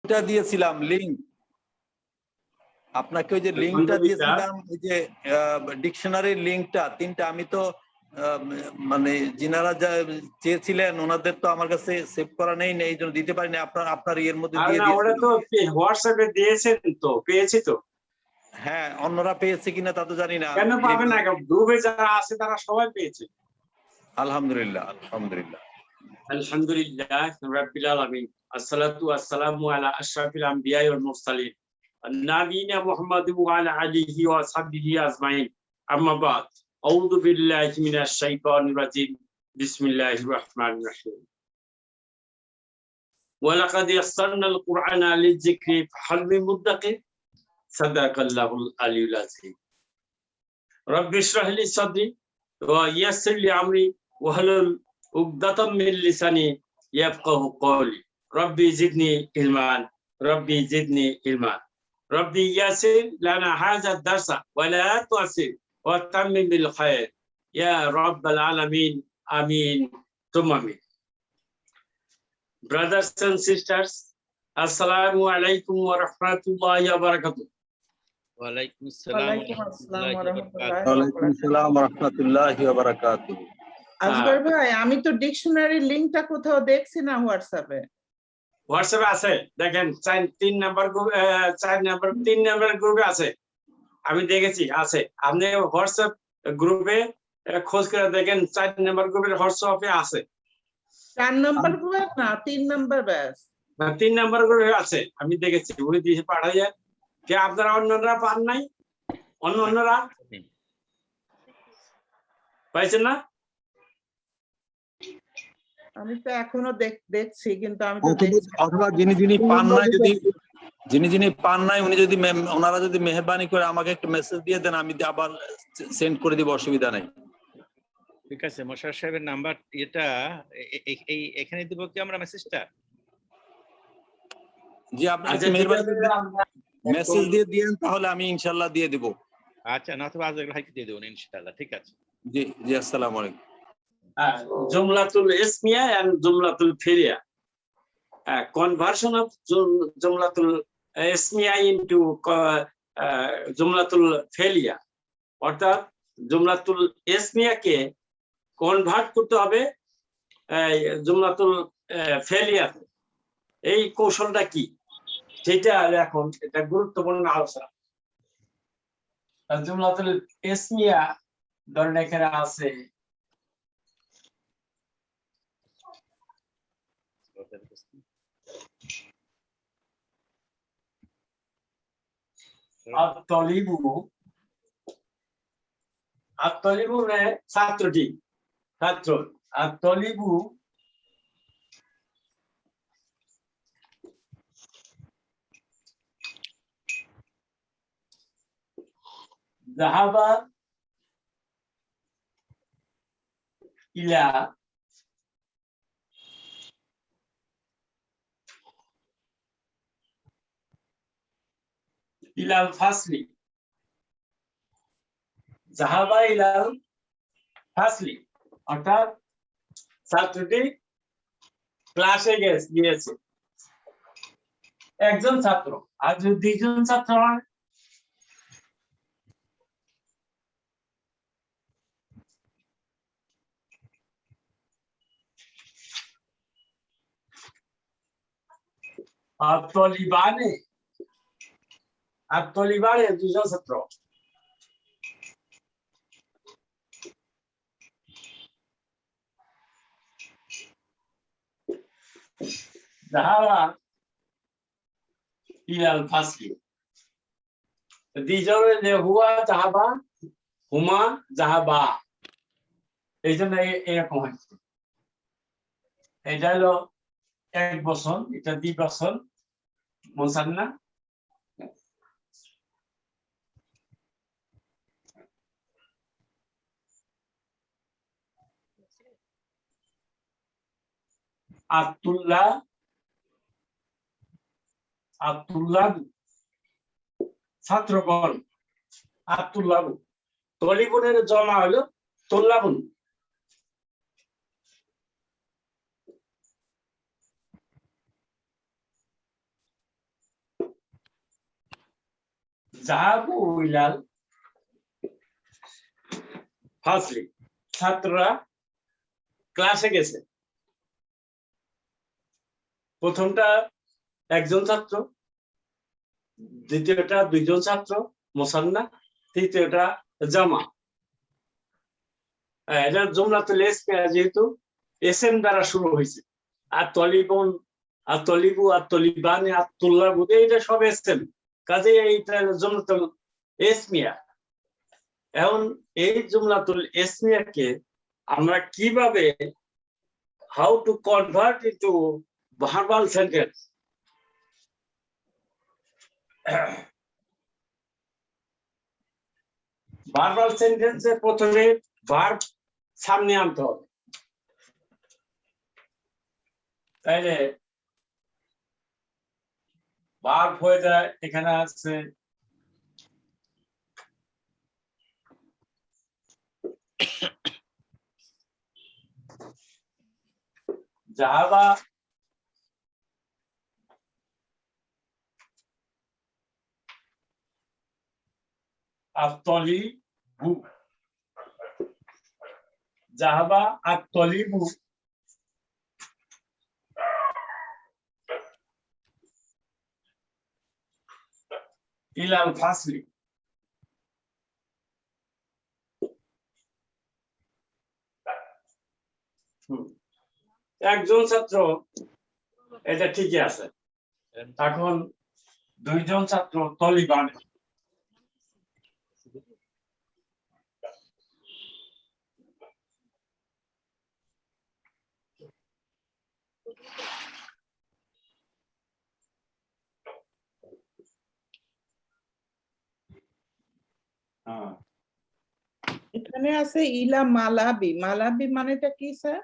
লিংকটা দিয়েছিলাম, লিংক আপনাকে ওই যে লিংকটা দিয়েছিলাম, ওই যে ডিকশনারির লিংকটা 3টা, আমি তো মানে যিনারা যা চেয়েছিলেন ওনাদের তো আমার কাছে সেভ করা নেই, এই জন্য দিতে পারিনি। আপনার এর মধ্যে দিয়ে দিয়েছি। ওটা তো হোয়াটসঅ্যাপে দিয়েছেন তো, পেয়েছি তো। হ্যাঁ, অন্যরা পেয়েছে কিনা তা তো জানি না। কেন পাবে না? গ্রুপে যারা আছে তারা সবাই পেয়েছে। আলহামদুলিল্লাহ, আলহামদুলিল্লাহ, আলহামদুলিল্লাহ রাব্বিল আলামিন। আসসালাতু ওয়াসসালামু আলা আশরাফিল আমবিয়া ওয়াল মুরসালিন নাবিয়িনা মুহাম্মাদিন ওয়া আলা আলিহি ওয়া সাহবিহি আজমাইন। আম্মা বাদ। আউযু বিল্লাহি মিনাশ শাইতানির রাজিম। বিসমিল্লাহির রহমানির রহিম। ওয়া লাকাদ ইয়াসসারনাল কুরআনা লিয-যিকরি ফাহাল মিন মুদ্দাকির। সাদাকাল্লাহুল আলিয়্যুল আযীম। রাব্বি ইশরাহ লি সাদরি ওয়া ইয়াসসির লি আমরি ওয়াহলুল উকদাতাম মিন লিসানি ইয়াফকাহু কওলি। রব্বি জিদনি ইলমান, রব্বি জিদনি ইলমান। রব্বি ইয়াসির লানা হাযা দারসা ওয়া লা তুসির ওয়া তাম্মিম বিল খায়র ইয়া রাব্বাল আলামিন। আমিন তুম্মা আমিন। Brothers and sisters, assalamu alaikum wa rahmatullahi wa barakatuh. ওয়ালাইকুম আসসালাম ওয়া রাহমাতুল্লাহি ওয়া ওয়ালাইকুম আসসালাম ওয়া রাহমাতুল্লাহি ওয়া বারাকাতুহু। আসগর ভাই, আমি তো ডিকশনারি লিংকটা কোথাও দেখছি না হোয়াটসঅ্যাপে। হোয়াটসঅ্যাপে আছে, দেখেন 3 নাম্বার গ্রুপে আছে, আমি দেখেছি আছে। আপনি হোয়াটসঅ্যাপ গ্রুপে খোঁজ করে দেখেন, 4 নাম্বার গ্রুপের হোয়াটসঅ্যাপে আছে। 4 নাম্বার গ্রুপ না, 3 নাম্বার ব্যাস। 3 নাম্বার গ্রুপে আছে, আমি দেখেছি। উনি দিয়ে পাঠাইয়া কে আপনারা অন্যরা পান নাই? অন্যরা পাইছেন না? আমি তো এখনো দেখছি, কিন্তু আমি তো অথবা যিনি পান নাই উনি যদি ওনারা যদি মেহেরবানি করে আমাকে একটা মেসেজ দিয়ে দেন, আমি আবার সেন্ড করে দিব, অসুবিধা নাই। ঠিক আছে, মোশাররফ সাহেবের নাম্বার এটা এখানে দিব কি আমরা মেসেজটা? জি, আপনি একটু মেহেরবানি মেসেজ দিয়ে দিয়েন, তাহলে আমি ইনশাআল্লাহ দিয়ে দেব। আচ্ছা, না তো আজকে ভাইকে দিয়ে দেব ইনশাআল্লাহ। ঠিক আছে। জি জি, আসসালামু আলাইকুম। জুমলাতুল ইসমিয়া এন্ড জুমলাতুল ফিলিয়া। Conversion of জুমলাতুল ইসমিয়া ইনটু জুমলাতুল ফিলিয়া, অর্থাৎ জুমলাতুল ইসমিয়াকে কনভার্ট করতে হবে জুমলাতুল ফিলিয়াতে। এই কৌশলটা কি সেটা এখন এটা গুরুত্বপূর্ণ আলোচনা। জুমলাতুল ইসমিয়া ধরেন এখানে আছে আত-তলিবু। আত-তলিবু মানে ছাত্রটি, ছাত্র। আত-তলিবু যাহাবা ইলা ইলাল ফাসলি। যাহাবা ইলাল ফাসলি অর্থাৎ ছাত্রটি ক্লাসে গিয়েছে। একজন ছাত্র, আর যদি 2 জন ছাত্র হয় আত-তলিবানে, আত-তলিবানে 2 জন ছাত্র। যাহাবা ইলাল ফাসলি, 2 জনের যে হুয়া যাহাবা, হুমা যাহাবা, এই জন্য এরকম হয়েছে। এটা হলো 1 বছর, এটা 2 বছর মুসান্না। আব্দুল্লাহ, আব্দুল্লাহ ছাত্রগণ, আব্দুল্লাহ। তলিবুনের জমা হলো তুল্লাবুন। জাহাবু ইলাল ফাসলি, ছাত্ররা ক্লাসে গেছে। প্রথমটা একজন ছাত্র, দ্বিতীয়টা দুইজন ছাত্র মুসান্না, তৃতীয়টা জামা। এটা জুমলাতুল ইসমিয়া যেহেতু এসএম দ্বারা শুরু হয়েছে, আর তলিবুন আর তলিবু আর তলিবানে আর তুল্লাবু, এটা সব এসএম, কাজে এইটা জুমলাতুল ইসমিয়া। এখন এই জুমলাতুল ইসমিয়াকে আমরা কিভাবে how to convert into verbal sentence. Verbal সেন্টেন্সে প্রথমে ভার্ব সামনে আনতে হবে, তাইলে ভার্ব হয়ে যায়। এখানে আছে জাহাবা আত-তলিবু, জাহাবা আত-তলিবু ইলাল ফাসলি। একজন ছাত্র, এটা ঠিকই আছে। এখন দুইজন ছাত্র তলিবানে, এখানে আছে ইলা মালাবি, মালাবি মানেটা কি স্যার?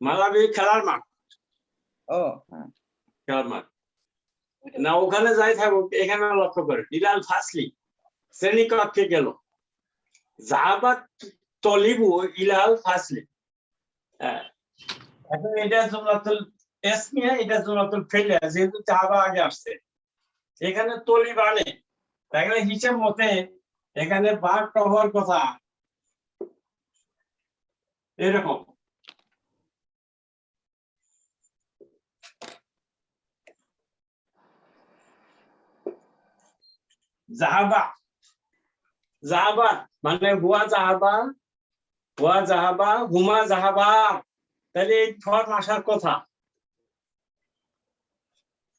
মালাবি খেলার মাঠ, ও হ্যাঁ, খেলার মাঠ না, ওখানে যাই থাকুক। এখানে লক্ষ্য করে ইলাল ফাসলি, শ্রেণী কক্ষে গেল। জাহাবা তলিবু ইলাল ফাসলি, এখন এটা জুমলাতুল ইসমিয়া, এটা জুমলাতুল ফি'লিয়া, যেহেতু জাহাবা আগে আসছে। এখানে তলিবানে, তাহলে হিসাব মতে এখানে ভার্ব হওয়ার কথা এরকম। জাহাবা, জাহাবা মানে হুয়া জাহাবা, হুয়া জাহাবা, হুমা জাহাবা, তাহলে এই ফর্ম আসার কথা,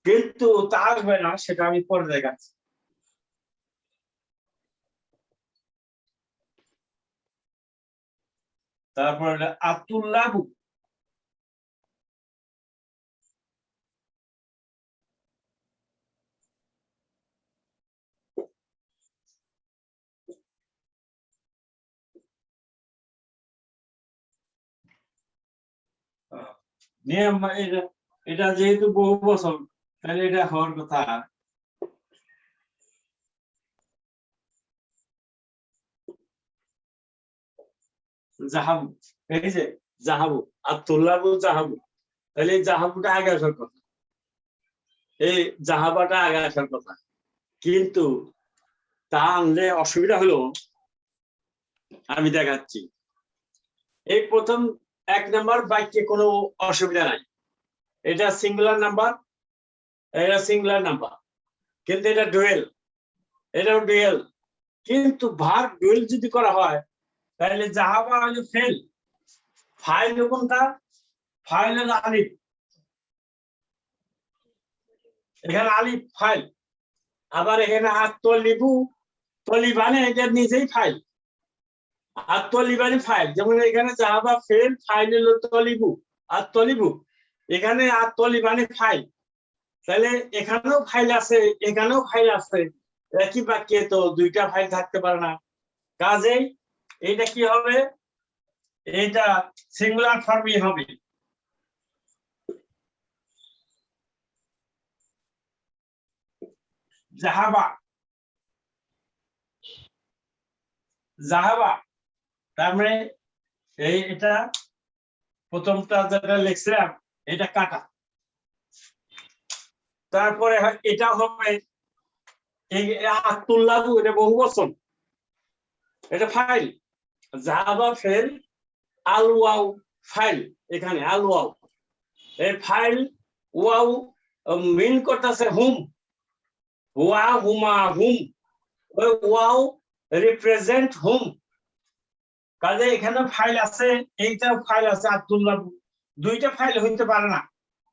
কিন্তু তা আসবে না, সেটা আমি পরে দেখাচ্ছি। তারপরে আতুল্লাবু, নিয়ম এটা যেহেতু বহু বছর, তাহলে এটা হওয়ার কথা। জাহাবু, এই যে জাহাবু আর তুল্লাবু জাহাবু, তাহলে এই জাহাবুটা আগে আসার কথা, এই জাহাবাটা আগে আসার কথা, কিন্তু তা আনলে অসুবিধা হলো, আমি দেখাচ্ছি। এই প্রথম এক নাম্বার বাক্যে কোনো অসুবিধা নাই, এটা সিঙ্গুলার নাম্বার, এটা সিঙ্গুলার নাম্বার, কিন্তু এটা ডুয়েল, এটাও ডুয়েল। কিন্তু ভার্ব ডুয়েল যদি করা হয়, তাহলে জাহাবা হলো ফেল, ফাইল কোনটা? ফাইল হলো আলিফ, এখানে আলিফ ফাইল। আবার এখানে আত-তলিবু, তলিবানে, এটা নিজেই ফাইল, আত-তলিবানি ফাইল। যেমন এখানে জাহাবা ফেল, ফাইল হলো তলিবু, আত-তলিবু, এখানে আত-তলিবানি ফাইল, তাহলে এখানেও ফাইল আছে, এখানেও ফাইল আছে। একই বাক্যে তো দুইটা ফাইল থাকতে পারে না, কাজেই এটা কি হবে? এটা সিঙ্গুলার ফর্মই হবে। জাহাবা, জাহাবা, তার মানে এটা প্রথমটা যেটা লিখছিলাম এটা কাটা, তারপরে এটা হবে এই আতুল্লাহু এটা বহুবচন, এটা ফাইল। জাহাবা ফেল, আল ওয়াও ফাইল, এখানে আল ওয়াও এই ফাইল, ওয়াও মিন করতেছে হুম, ওয়া হুমা হুম, ওই ওয়াও রিপ্রেজেন্ট হুম। কাজে এখানে ফাইল আছে, এইটাও ফাইল আছে আব্দুল্লাহ, দুইটা ফাইল হইতে পারে না।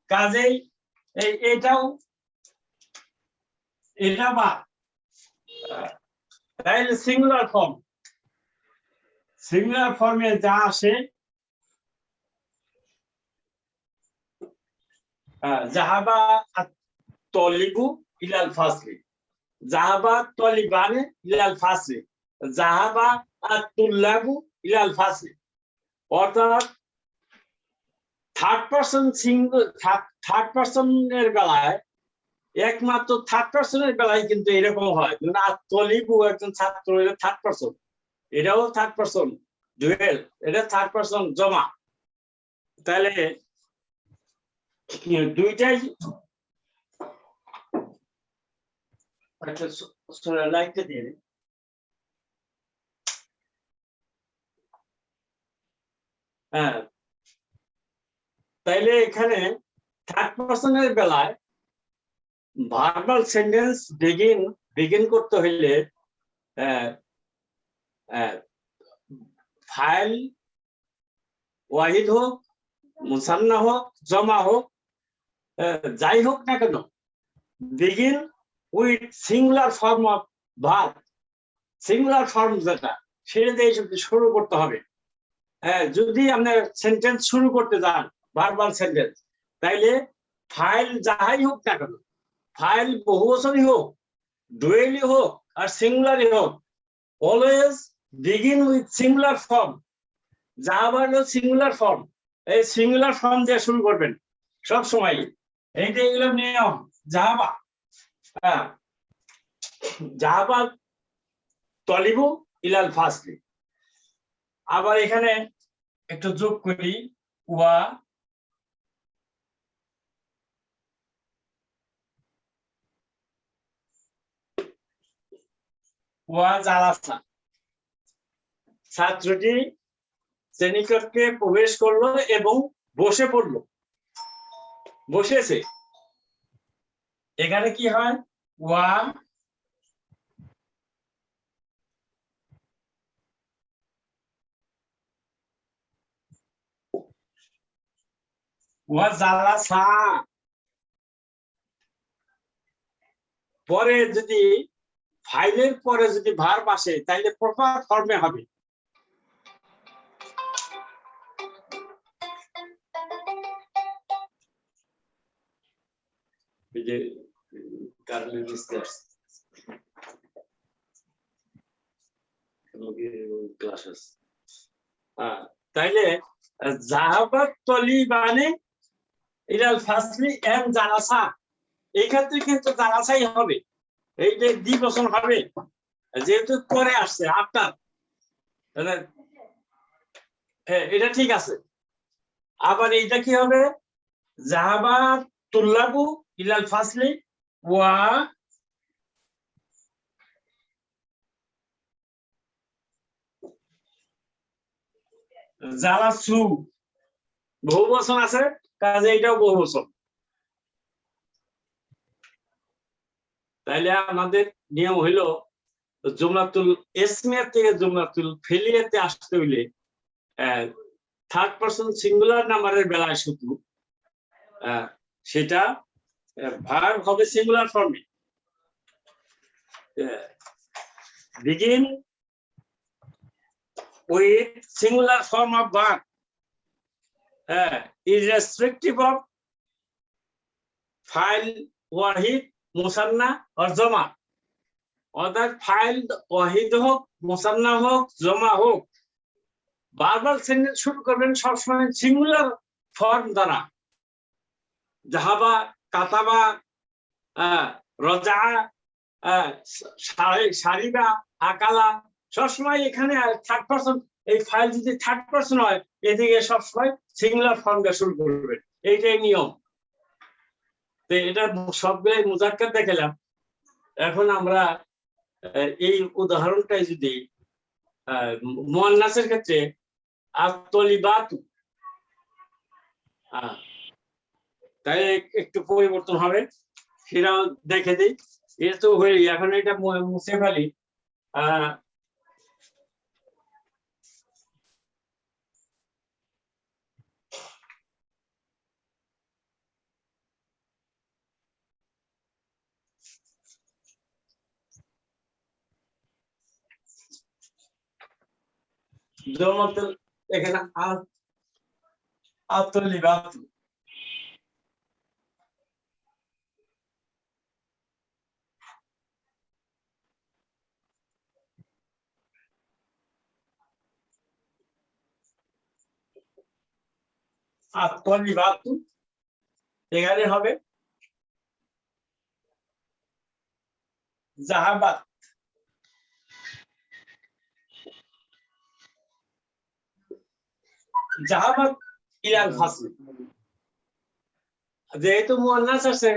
কাজেই এটাও এটা বা তাইলে সিঙ্গুলার ফর্ম, সিঙ্গুলার ফর্মে যা আসে জাহাবা তলিবু ইলাল ফাসলি, জাহাবা তলিবানে ইলাল ফাসলি, জাহাবা আতুল্লাবু ইলাল ফাসলি। অর্থাৎ থার্ড পারসন সিঙ্গল, থার্ড পারসনের বেলায়, একমাত্র থার্ড পারসনের বেলায় কিন্তু এরকম হয়, তলিবু একজন ছাত্র, এটা থার্ড পারসন, এটাও থার্ড পারসন ডুয়েল, এটা থার্ড পারসন জমা। তাহলে দুইটাই লাইটটা দিয়ে দিন। হ্যাঁ, তাইলে এখানে থার্ড পারসনের বেলায় ভার্বাল সেন্টেন্স বিগিন করতে হইলে ফাইল ওয়াহিদ হোক, মুসান্না হোক, জমা হোক, যাই হোক না কেন, begin with singular form of verb, singular form যেটা, সেটা দিয়ে শুরু করতে হবে। যদি আপনি সেন্টেন্স শুরু করতে যান ভার্বাল সেন্টেন্স, তাইলে ফাইল যাই হোক না কেন, ফাইল বহুবচনই হোক, ডুয়েলই হোক আর সিঙ্গুলারই হোক, always begin with singular form. জাহাবা হলো সিঙ্গুলার ফর্ম, এই সিঙ্গুলার ফর্ম দিয়ে শুরু করবেন সব সময়। এইটা এগুলো নিয়ম জাহাবা। জাহাবা তলিবু ইলাল ফাসলি। আবার এখানে একটু যোগ করি, ওয়া ওয়া জালাসা, ছাত্রটি শ্রেণীকক্ষে প্রবেশ করলো এবং বসে পড়লো, বসেছে। এখানে কি হয়, ওয়া ওয়া জালাসা, পরে যদি ফাইলের পরে যদি ভার্ব আসে তাইলে প্রপার ফর্মে হবে। তাইলে জাহাবাত তলিবানে ইলাল ফাসলি এন্ড জালাসা, এই ক্ষেত্রে কিন্তু জালাসাই হবে, এই যে দ্বিবচন হবে যেহেতু পরে আসছে আফটার, এটা ঠিক আছে। আবার এইটা কি হবে, জাহাবা তুল্লাবু ইলাল ফাসলি ওয়া জালাসু, বহুবচন আছে, কাজে এটাও বহুবচন। তাইলে আমাদের নিয়ম হইল জুমলাতুল ইসমিয়া থেকে জুমলাতুল ফেলিয়াতে আসতে হইলে থার্ড পারসন সিঙ্গুলার নাম্বারের বেলায় শুধু সেটা ভার্ব হবে সিঙ্গুলার ফর্মে। Begin with singular form of verb irrespective of ফাইল ওয়াহিদ, মুসান্না আর জমা। অর্থাৎ ফাইল ওয়াহিদ হোক, মুসান্না হোক, জমা হোক, বারবার সেন্টেন্স শুরু করবেন সবসময় সিঙ্গুলার ফর্ম দ্বারা। জাহাবা, কাতাবা, রজা, সারিবা, আকালা, সবসময় এখানে থার্ড পারসন, এই ফাইল যদি থার্ড পারসন হয় এদিকে সবসময় সিঙ্গুলার ফর্ম দিয়ে শুরু করবেন, এইটাই নিয়ম। তো এটা সবগুলোই মুজাক্কার দেখালাম। এখন আমরা এই উদাহরণটাই যদি মুয়ান্নাসের ক্ষেত্রে আত-তলিবাতু, তাই একটু পরিবর্তন হবে, সেটা দেখে দিই। এটা তো হয়ে এখন এটা মুছে ফেলি। এখানে আত-তলিবাতু, আত-তলিবাতু এখানে হবে জাহাবাত। জাহাবাত ইলাল ফাসল, যেহেতু মুয়ান্নাস আছে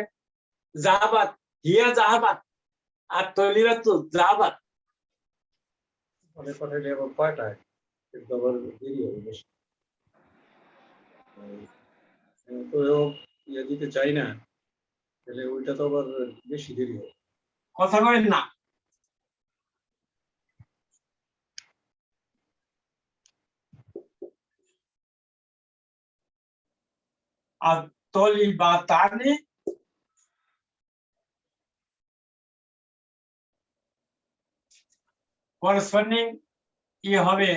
জাহাবাত, হিয়া জাহাবাত আর তলিবাতু জাহাবাত। অনেক পাঠাইলে আবার কয়টায় কিন্তু আবার দেরি হবে বেশি। তো ইয়ে দিতে চাই না, তাহলে ওইটা তো আবার বেশি দেরি হবে। কথা বলেন না। আর তলিবাতানি করসপন্ডিং কি হবে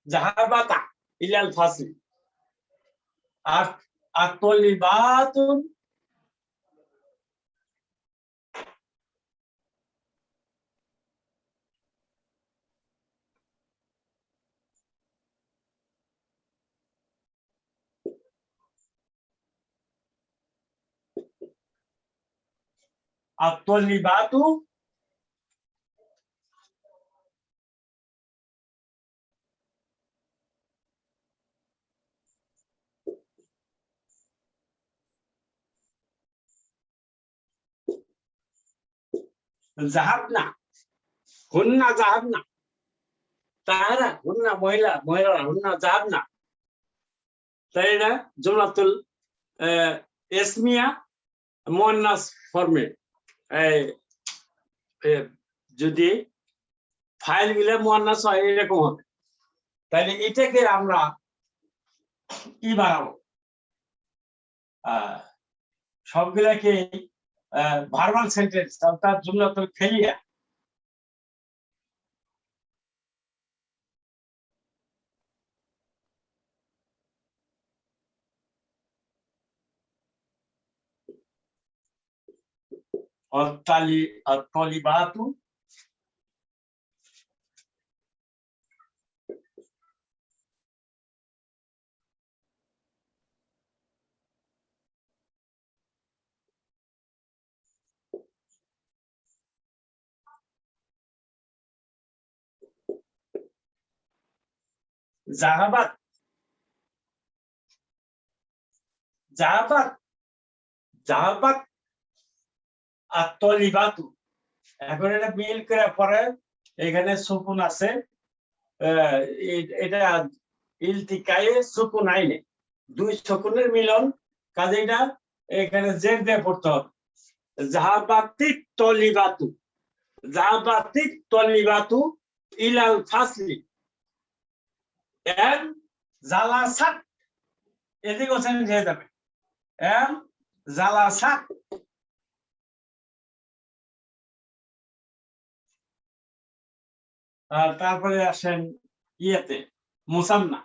জাহাবাতা ইলাল ফাসল, আর আত-তলিবাতুন আত-তলিবাতু জাহাবনা, হুন্না জাহাবনা, তাহারা হুন্না মহিলারা হুন্না জাহাবনা। তাই না জুমলাতুল ইসমিয়া মুয়ান্নাস ফর্মে। যদি ফাইল গুলা মুয়ান্নাস হয় এরকম হবে, তাহলে এটাকে আমরা কি বানাবো? সবগুলাকে ভার্বাল সেন্টেন্স অর্থাৎ জুমলাতুল ফেলিয়া। আত-তলিবাতু জাহাবাত, জাহাবাত জাহাবাত আত-তলিবাতু। এখন এটা মিল করে পরে এখানে সুকুন আছে, এটা ইলতিকায়ে সুকুন আইনে, দুই সুকুনের মিলন, কাজে এটা এখানে জের দিয়ে পড়তে হবে। জাহাবাতিত তলিবাতু, জাহাবাতিত তলিবাতু ইলাল ফাসলি, এন্ড জালাসাত এদিকে চেঞ্জ হয়ে যাবে, এন্ড জালাসাত। আর তারপরে আসেন ইয়েতে মুসান্না,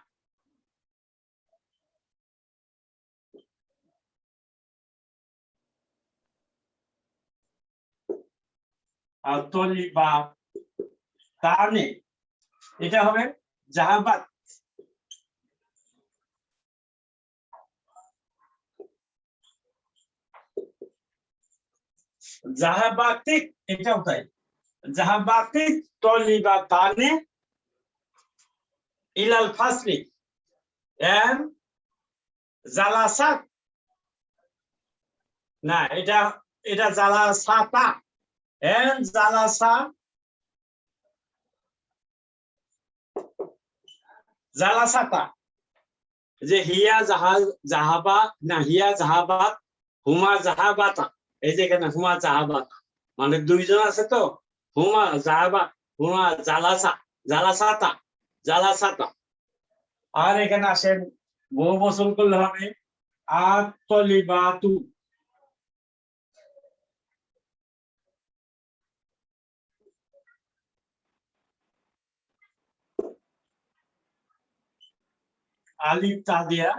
আর তলিবাতানি এটা হবে জাহাবাত, জাহাবাতিক এটাও তাই, জাহাবাতিক তলিবাতানি ইলাল ফাসলি, এন জালাসাত, না এটা এটা জালাসাতা, এন জালাসা জালাসাতা, যে হিয়া জাহাবা না হিয়া জাহাবাত হুমা জাহাবাতা, এই যে এখানে হুমা জাহাবাতা মানে দুইজন আছে তো, হুমা জাহাবা হুমা জালাসাতা জালাসাতা। আর এখানে আসেন বহু বচন করলে হবে আত-তলিবাতু, আলিফ তা দিয়া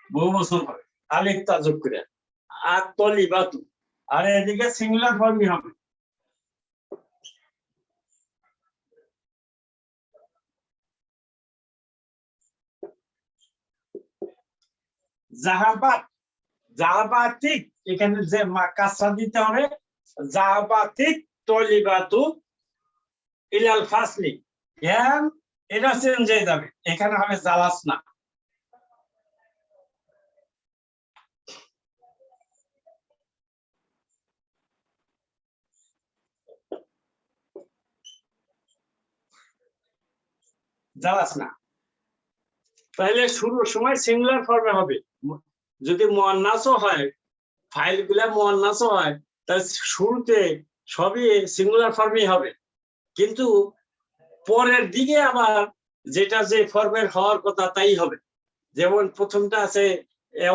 বহু বচন হবে, আলিফ তা যোগ করে আত-তলিবাতু। আর এদিকে সিঙ্গুলার ফর্মই হবে জাহাবাত জাহাবাতিক, এখানে যে কাসরা দিতে হবে জাহাবাতিক তলিবাতু ইলাল ফাসলি, এটা চেঞ্জ হয়ে যাবে, এখানে হবে জালাসনা। জালাসনা তাহলে শুরুর সময় সিঙ্গুলার ফর্মে হবে, যদি মুয়ান্নাসও হয় ফাইলগুলা মুয়ান্নাসও হয় তাহলে শুরুতে সবই সিঙ্গুলার ফর্মেই হবে, কিন্তু পরের দিকে আবার যেটা যে ফর্মের হওয়ার কথা তাই হবে। যেমন প্রথমটা আছে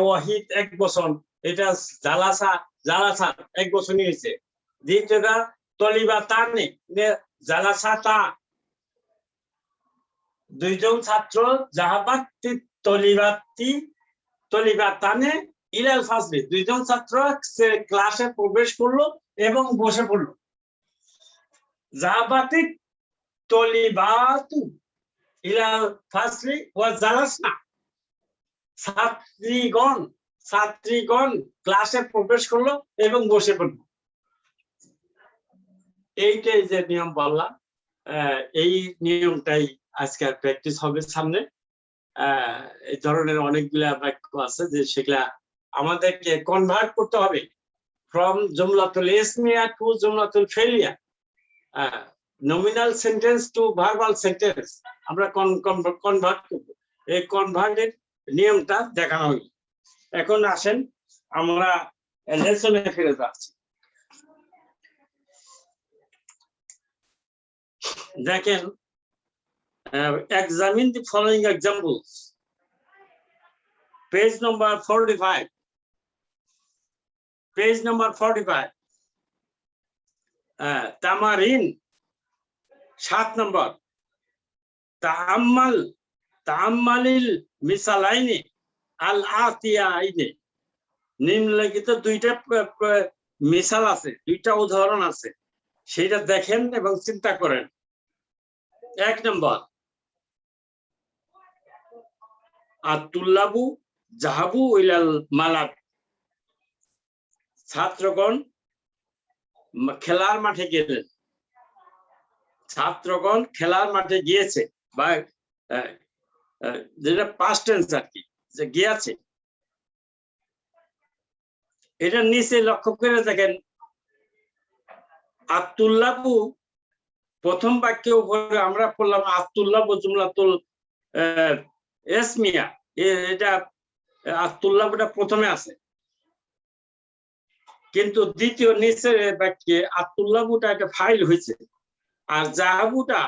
ওয়াহিদ এক বচন, এটা জালাসা জালাসা এক বচনই হয়েছে। দ্বিতীয়টা তলিবা তানে জালাসা তা, দুইজন ছাত্র জাহাবাতি তলিবাতি তলিবাতানে ইলাল ফাসলি, দুইজন ছাত্র ক্লাসে প্রবেশ করলো এবং বসে পড়লো। জাহাবাতি তলিবাতু ইলাল ফাসলি ওয়া জালাসনা, ছাত্রীগণ ক্লাসে প্রবেশ করলো এবং বসে পড়লো। এইটাই যে নিয়ম বললাম, এই নিয়মটাই আজকে প্র্যাকটিস হবে সামনে। এই ধরনের অনেকগুলা বাক্য আছে যে সেগুলা আমাদেরকে কনভার্ট করতে হবে ফ্রম জুমলাতুল ইসমিয়া টু জুমলাতুল ফেলিয়া, nominal sentence to verbal sentence আমরা কনভার্ট করব। এই কনভার্টের নিয়মটা দেখানো হইল। এখন আসেন আমরা লেসনে ফিরে যাচ্ছি। দেখেন, examine the following examples. Page number 45. Page number 45. Tamarin 7 number. Ta'ammalil misalaini al-atiyaini. নিম্নলিখিত দুইটা মিসাল আছে, দুইটা উদাহরণ আছে, সেটা দেখেন এবং চিন্তা করেন। 1 নম্বর, আত-তুল্লাবু যাহাবু ইলাল মালাব, ছাত্রগণ খেলার মাঠে গেলেন, ছাত্রগণ খেলার মাঠে গিয়েছে, বা যেটা পাস্ট টেন্স আর কি, যে গিয়েছে। এটা নিচে লক্ষ্য করে দেখেন, আত-তুল্লাবু প্রথম বাক্যের উপরে আমরা পড়লাম আত-তুল্লাবু জুমলাতুল ইসমিয়া, এটা আত-তুল্লাবুটা প্রথমে আছে, কিন্তু দ্বিতীয় নিচের বাক্যে আত-তুল্লাবুটা একটা ফাইল হয়েছে, আর জাহাবুটা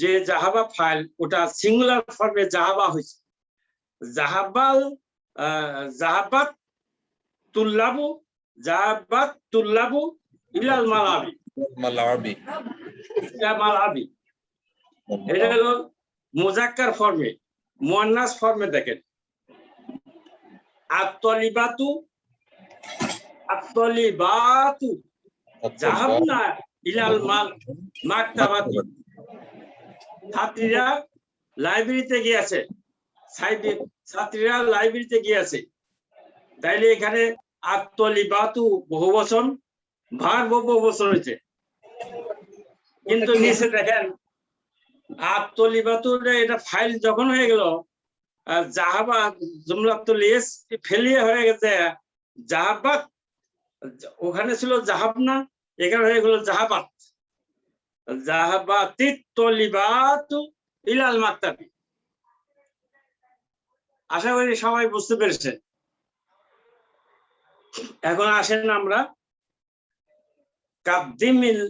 যে জাহাবা ফাইল ওটা সিঙ্গুলার ফর্মে জাহাবা হয়েছে। জাহাবাত তুল্লাবু ইলাল মালাবি, এটা হলো মুজাক্কার ফর্মে। মুয়ান্নাস ফর্মে দেখেন, আত-তলিবাতু যাহাবনা ইলাল মাকতাবাতি, ছাত্রীরা লাইব্রেরিতে গিয়েছে, ছাত্রীরা লাইব্রেরিতে গিয়েছে। তাইলে এখানে আত-তলিবাতু বহুবচন, ভার্ব বহুবচন হয়েছে, কিন্তু নিচে দেখেন আত-তলিবাতু এটা ফাইল যখন হয়ে গেল জাহাবা জুমলাতুল ইস ফেলিয়া হয়ে গেছে জাহাবাত, ওখানে ছিল জাহাবনা, এখানে হয়ে গেল জাহাবাত। জাহাবাতিত তলিবাতু ইলাল মাকতাবি। আশা করি সবাই বুঝতে পেরেছেন। এখন আসেন আমরা কাদ্দিমিল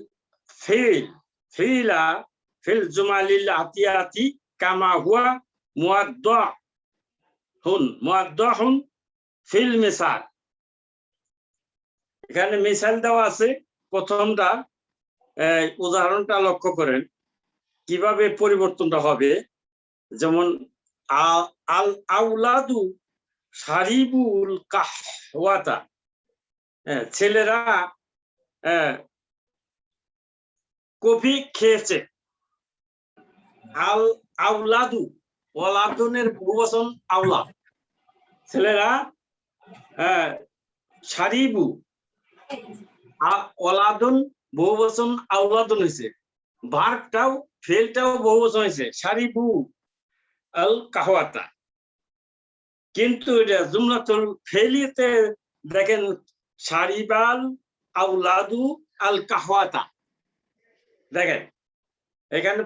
ফিল ফিলা ফিল জুমালিল আতিয়াতি কামা হুয়া মুআদ্দাহুন ফিল মিসাল। এখানে মিসাল দেওয়া আছে। প্রথমটা উদাহরণটা লক্ষ্য করেন কিভাবে পরিবর্তনটা হবে। যেমন আল আউলাদু শারিবুল কাহওয়াতা, ছেলেরা কফি খেয়েছে। আল আউলাদু, ওয়ালাদুনের বহুবচন আওলাদ, ছেলেরা শারিবু, ওয়ালাদুন বহুবচন আওলাদুন হয়েছে। ভার্বটাও ফেলটাও বহুবচন হয়েছে শারিবু আল কাহওয়াতা। কিন্তু এটা জুমলাতুল ফেলিতে দেখেন শারিবাল আউলাদু আল কাহওয়াতা, দেখেন এখানে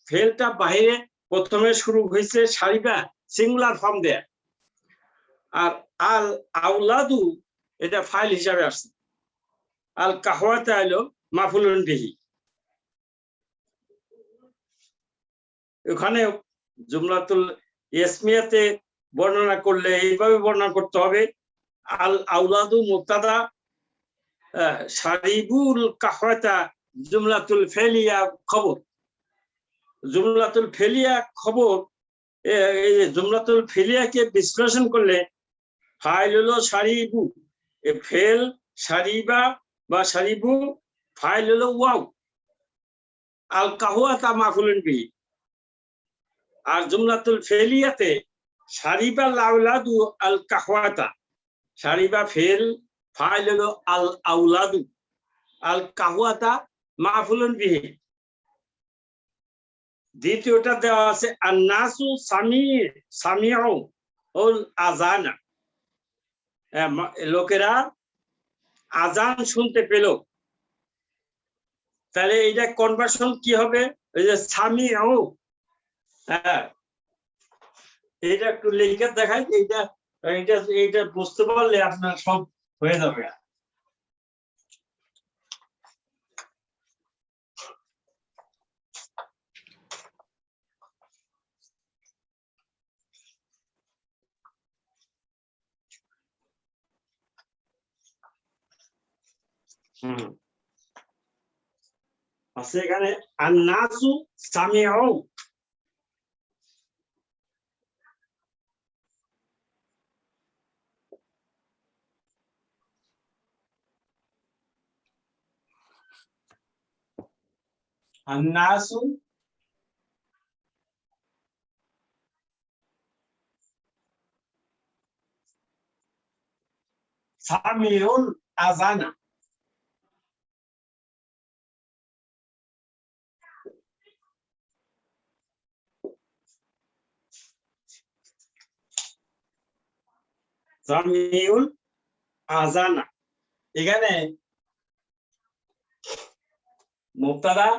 ফেলটা বাইরে প্রথমে শুরু হয়েছে শারিবা সিঙ্গুলার ফর্ম দেয়া, আর আল আউলাদু এটা ফাইল হিসাবে আসছে। আল কাহওয়াতা হলো মাফুলুন বিহি। ওখানে জুমলাতুল ইসমিয়াতে বর্ণনা করলে এইভাবে বর্ণনা করতে হবে আল আউলাদু মুবতাদা, শারিবুল কাহওয়াতা জুমলাতুল ফেলিয়া খবর। জুমলাতুল ফেলিয়া খবর, এই জুমলাতুল ফেলিয়াকে বিশ্লেষণ করলে ফাইল হলো শারিবু, ফেল শারিবা বা শারিবু, ফাইল হলো ওয়াও, আল কাহওয়াতা মাফুলুন বিহি। আর জুমলাতুল ফেলিয়াতে শারিবা আউলাদু আল কাহওয়াতা, শারিবা ফেল, ফাইল হলো আল আউলাদু, আল কাহওয়াতা মাফুলুন বিহি। দ্বিতীয়টা দেওয়া আছে আন্নাসু সামিউ উল আযানা, লোকেরা আজান শুনতে পেল। তাহলে এইটা কনভার্সন কি হবে? এই যে সামিউ, এইটা একটু লিখে দেখাই। এইটা বুঝতে পারলে আপনার সব হয়ে যাবে। আছে এখানে আন্নাসু সামিউ, আন্নাসু সামিউল আযানা। সামিউল আযানা, এখানে মুবতাদা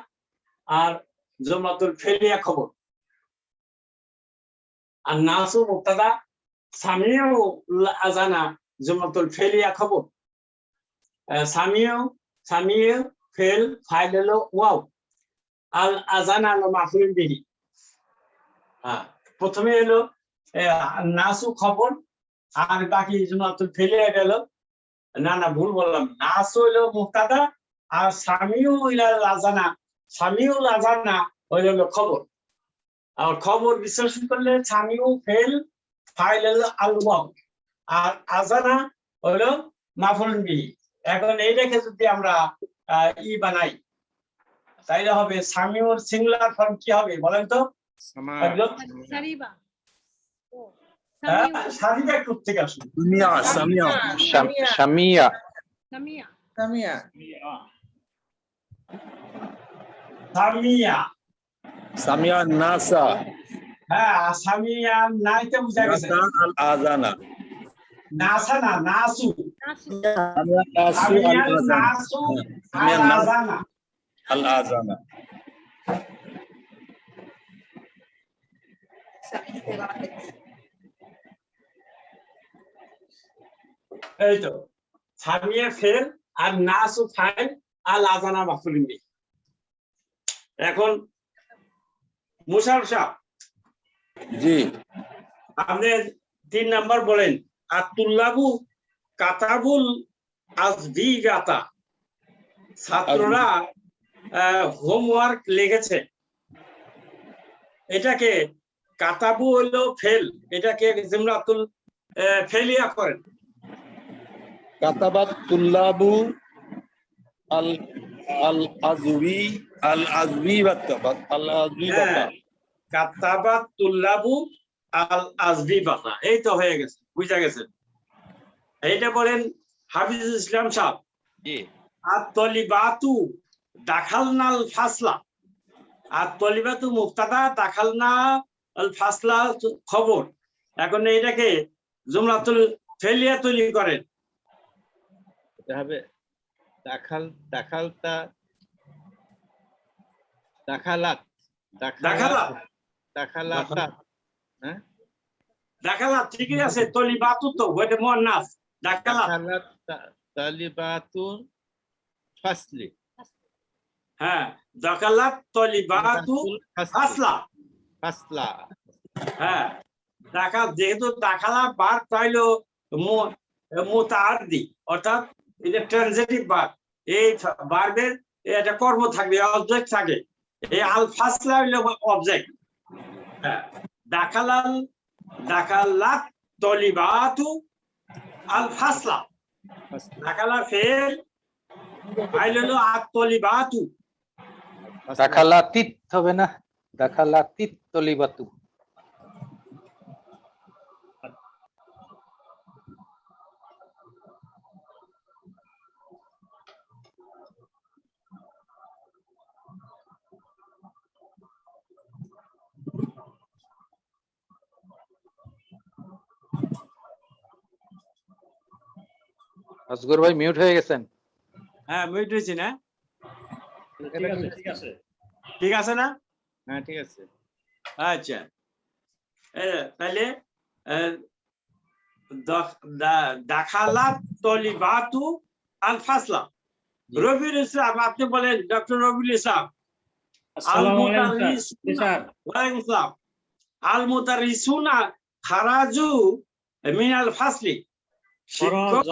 আর জুমলাতুল ফেলিয়া খবর। আর নাসু মুবতাদা, সামিউল আযানা জুমলাতুল ফেলিয়া খবর। সামিউ ফেল, ফাইল হলো ওয়াও, আল আযানা হলো মাফউল বিহি। প্রথমে হলো নাসু খবর, আর বাকি জুমলাতুল ফেলিয়া গেল। না ভুল বললাম, নাসু হলো মুবতাদা আর সামিউল আযানা হলো খবর। আর খবর বিশ্লেষণ করলে সামিউ ফেল, ফাইল হলো আল ওয়াও, আর আযানা হলো মাফউল বিহি। এখন এই রেখে যদি আমরা বানাই তাইলে হবে সামিউর সিঙ্গুলার ফর্ম কি হবে বলেন তো? সারিবা। সারিবা একটু থেকে আসুন। সামিয়া। সামিয়া সামিয়া নাসা। হ্যাঁ সামিয়া নাইতে বুঝা গেছে নাসা আল আযানা নাসা না নাসু নাসু আল সামিয়া আযানা নাসু সামিয়া আল নাস আযানা আল আযানা এই তো সামিয়া ফেল আর নাসু ফাইল আল আযানা মাফউলুন বিহি এখন মুশাররফ সাহেব জি আপনি 3 নাম্বার বলেন আতুল্লাবু কাতাবুল আজবিগাতা ছাত্ররা হোমওয়ার্ক লিখেছে এটাকে কাতাবু হলো ফেল এটাকে জুমলাতুল ফেলিয়া করেন কাতাবাত তুল্লাবু আল আল আজবি আল আজবিবাত আল আজবিবাতা কাতাবাত তুল্লাবু আল আজবিবাতা এই তো হয়ে গেছে বুঝা গেছে এইটা বলেন হাফিজুল ইসলাম সাহেব জি আত-তলিবাতু দাখালনাল ফাসলা আত-তলিবাতু মুবতাদা দাখালনা আল ফাসলা খবর এখন এটাকে জুমলাতুল ফেলিয়া তৈরি করেন এটা হবে দাখালতা দাখালাত দাখালাতা হ্যাঁ দাখালাত ঠিকই আছে তলিবাতু তো ওইটা মুয়ান্নাস দাখালাত দাখালাত তালিবাতুন ফাসলি হ্যাঁ দাখালাত তলিবাতু ফাসলা ফাসলা হ্যাঁ যেহেতু দাখালা বার পাইলো মুতাআদ্দি অর্থাৎ এটা ট্রানজিটিভ ভার্ব এই ভার্বের এটা কর্ম থাকবে অবজেক্ট থাকে এই আল ফাসলা হইলো অবজেক্ট হ্যাঁ দাখালাত তলিবাতু আল ফাসলা দাখালা ফেল আইলো হলো আত তলিবাতু দাখালাতিত হবে না দাখালাতিত তলিবাতু আসগর ভাই মিউট হয়ে গেছেন হ্যাঁ মিউট হয়েছি না ঠিক আছে ঠিক আছে না হ্যাঁ ঠিক আছে আচ্ছা তাহলে দাখালাত তলিবাতু আল ফাসলা রবিউল ইসলাম আপনি বলেন ডক্টর রবিউল ইসলাম আল মুতারিসুনা ওয়ালাইকুম আসসালাম আল মুতারিসুনা খারাজু মিনাল ফাসলি শিক্ষক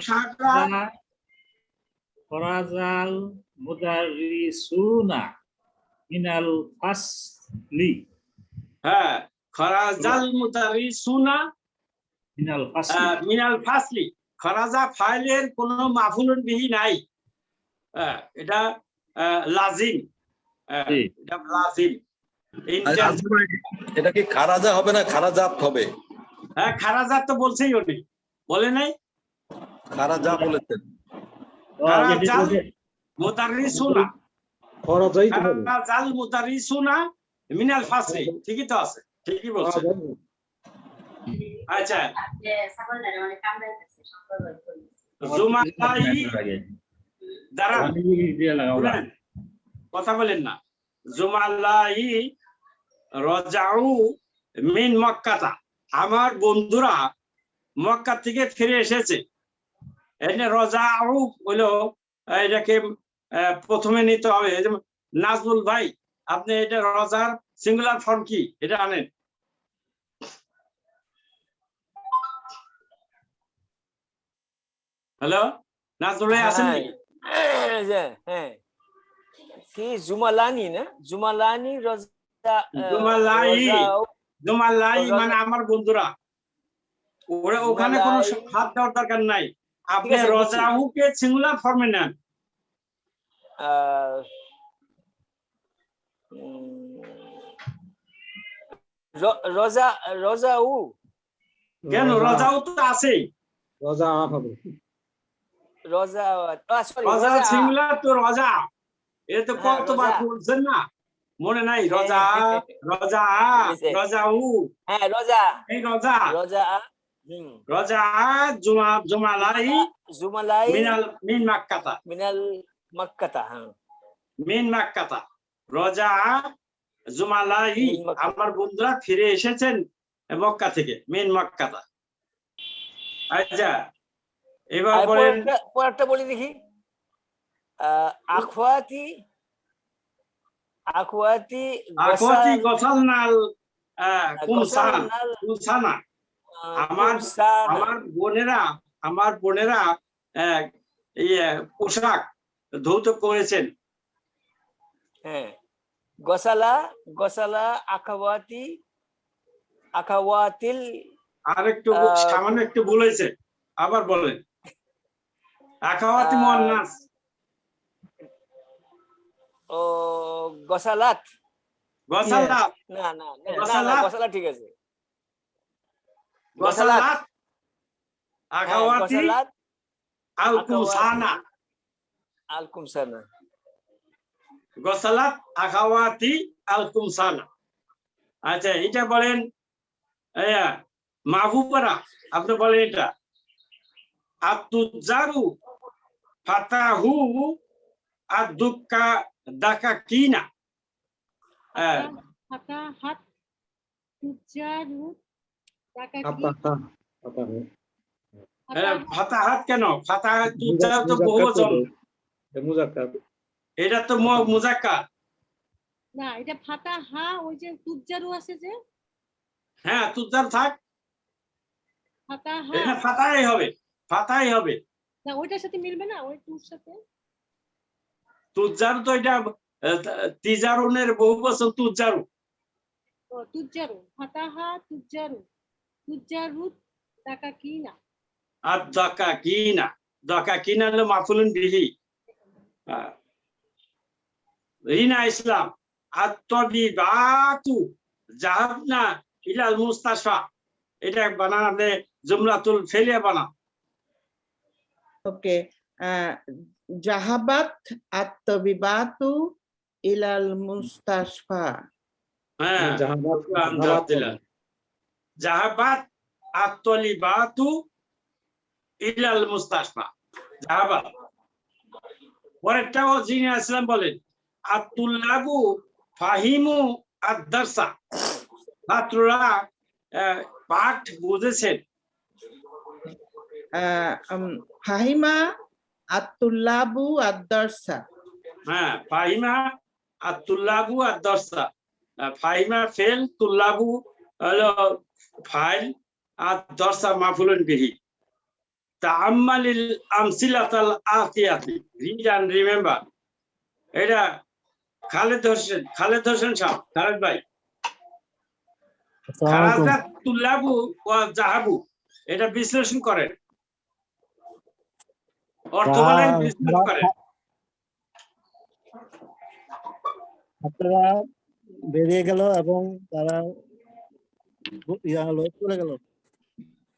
সাহেবরা ফরাজাল মুদারিসুনা মিনাল ফাসলি হ্যাঁ খরাজাল মুদারিসুনা মিনাল ফাসলি খরাজা ফাইলের কোনো মাফুলুন বিহি নাই এটা লাজিম এটা লাজিম এটা কি খারাজা হবে না খারাজাত হবে হ্যাঁ খারাজাত তো বলছেই উনি বলে নাই খারাজা বলেছেন খরাজাল মুদারিসুনা খরাজাই তো হবে খরাজাল মুদারিসুনা মিনাল ফাসলি ঠিকই তো আছে ঠিকই বলছেন আচ্ছা জুমালাই দাঁড়ান কথা বলেন না জুমালাই রজাউ মিন মক্কাতা আমার বন্ধুরা মক্কা থেকে ফিরে এসেছে এখানে রজাউ হলো এটাকে প্রথমে নিতে হবে নাজমুল ভাই আপনি এটা রজার সিঙ্গুলার ফর্ম কি এটা আনেন হ্যালো নাজমুল ভাই আছেন নাকি হ্যাঁ কি জুমালানি না জুমালানি জুমালাই মানে আমার বন্ধুরা ওরা ওখানে কোনো হাত দেওয়ার দরকার নাই আপনি রজাহুকে সিঙ্গুলার ফর্মে নেন রজাউ কেন রজাউ তো আছেই রজা হবে রজা সরি রজা সিঙ্গুলার তো রজা এটা তো কতবার বলছেন না মনে নাই রজা রজা রজাউ হ্যাঁ রোজা এই রজা রোজা রজা জুমা জুমালাই জুমালাই মিন মাক্কাতা মিনাল মক্কাতা হ্যাঁ মিন মাক্কাতা রজা জুমালাই মিন মাক্কাতা। আমার বন্ধুরা ফিরে এসেছেন মক্কা থেকে মিন মাক্কাতা। আচ্ছা এবার আর বলেন পরেরটা বলি দেখি আখওয়াতি আখওয়াতি আখওয়াতি গসালনাল কুমসান গসালনাল কুমসানা আমার কুমসানা। আমার বোনেরা পোশাক ধৌত করেছেন। হ্যাঁ গসালা গসালা আখাওয়াতি আখাওয়াতিল আর একটু সামান্য একটু ভুল হয়েছে, আবার বলেন। আখাওয়াতি আহ, মুয়ান্নাস ও গসালাত গসালাত না না না, না না গসালাত। গসালা ঠিক আছে গসালাত হ্যাঁ, আখাওয়াতি গসালাত আল কুমসানা আল কুমসানা। গসালাত আখাওয়াতি আল কুমসানা। আচ্ছা এটা বলেন মাহবুবারা, আপনি বলেন এটা আতুজারু ফাতাহু আদুক্কা দাকা কিনা। ফাতাহাত তুজারু টাকা কি ফাতাহাত কেন? ফাতাহাত তুজার তো বহুবচন, মুজাক্কার এটা তো মুজাক্কার। না এটা ফাতাহা ওই যে তুজারু আছে যে হ্যাঁ তুজার থাক, ফাতাহা এটা ফাতাই হবে, ফাতাই হবে। না ওইটার সাথে মিলবে না ওই টুর সাথে তুজার তো এটা তিজারুনের বহুবচন তুজারু। ও তুজারু ফাতাহা তুজারু তুজারু টাকা কি না আর দকা কিনা হলো মাফুলুন বিহি। রিনা ইসলাম আত্তবিবাতু জাহাবনা ইলাল মুস্তাশফা, এটা বানান আপনি জুমলাতুল ফেলিয়া বানান। ওকে জাহাবাত আত্তবিবাতু ইলাল মুস্তাশফা। হ্যাঁ জাহাবাত আত্তলিবাতু ইলাল মুস্তাশফা জাহাবাত। পরেরটাও জিনা ইসলাম বলেন আতুল্লাবু ফাহিমু আদ-দারসা, ছাত্ররা পাঠ বুঝেছেন। ফাহিমা আতুল্লাবু আদ-দারসা। হ্যাঁ ফাহিমা আতুল্লাবু আদ-দারসা, ফাহিমা ফেল, তুল্লাবু হলো ফাইল, আদ-দারসা মাফুলুন বিহি। তাআম্মালিল আমসিলাতাল আতিয়াতি, রিড এন্ড রিমেম্বার। এটা খালেদ হোসেন সাহেব, খালেদ ভাই। খারাজা তুল্লাবু ওয়া জাহাবু, এটা বিশ্লেষণ করেন, অর্থ বলেন, বিশ্লেষণ করেন। ছাত্ররা বেরিয়ে গেল এবং তারা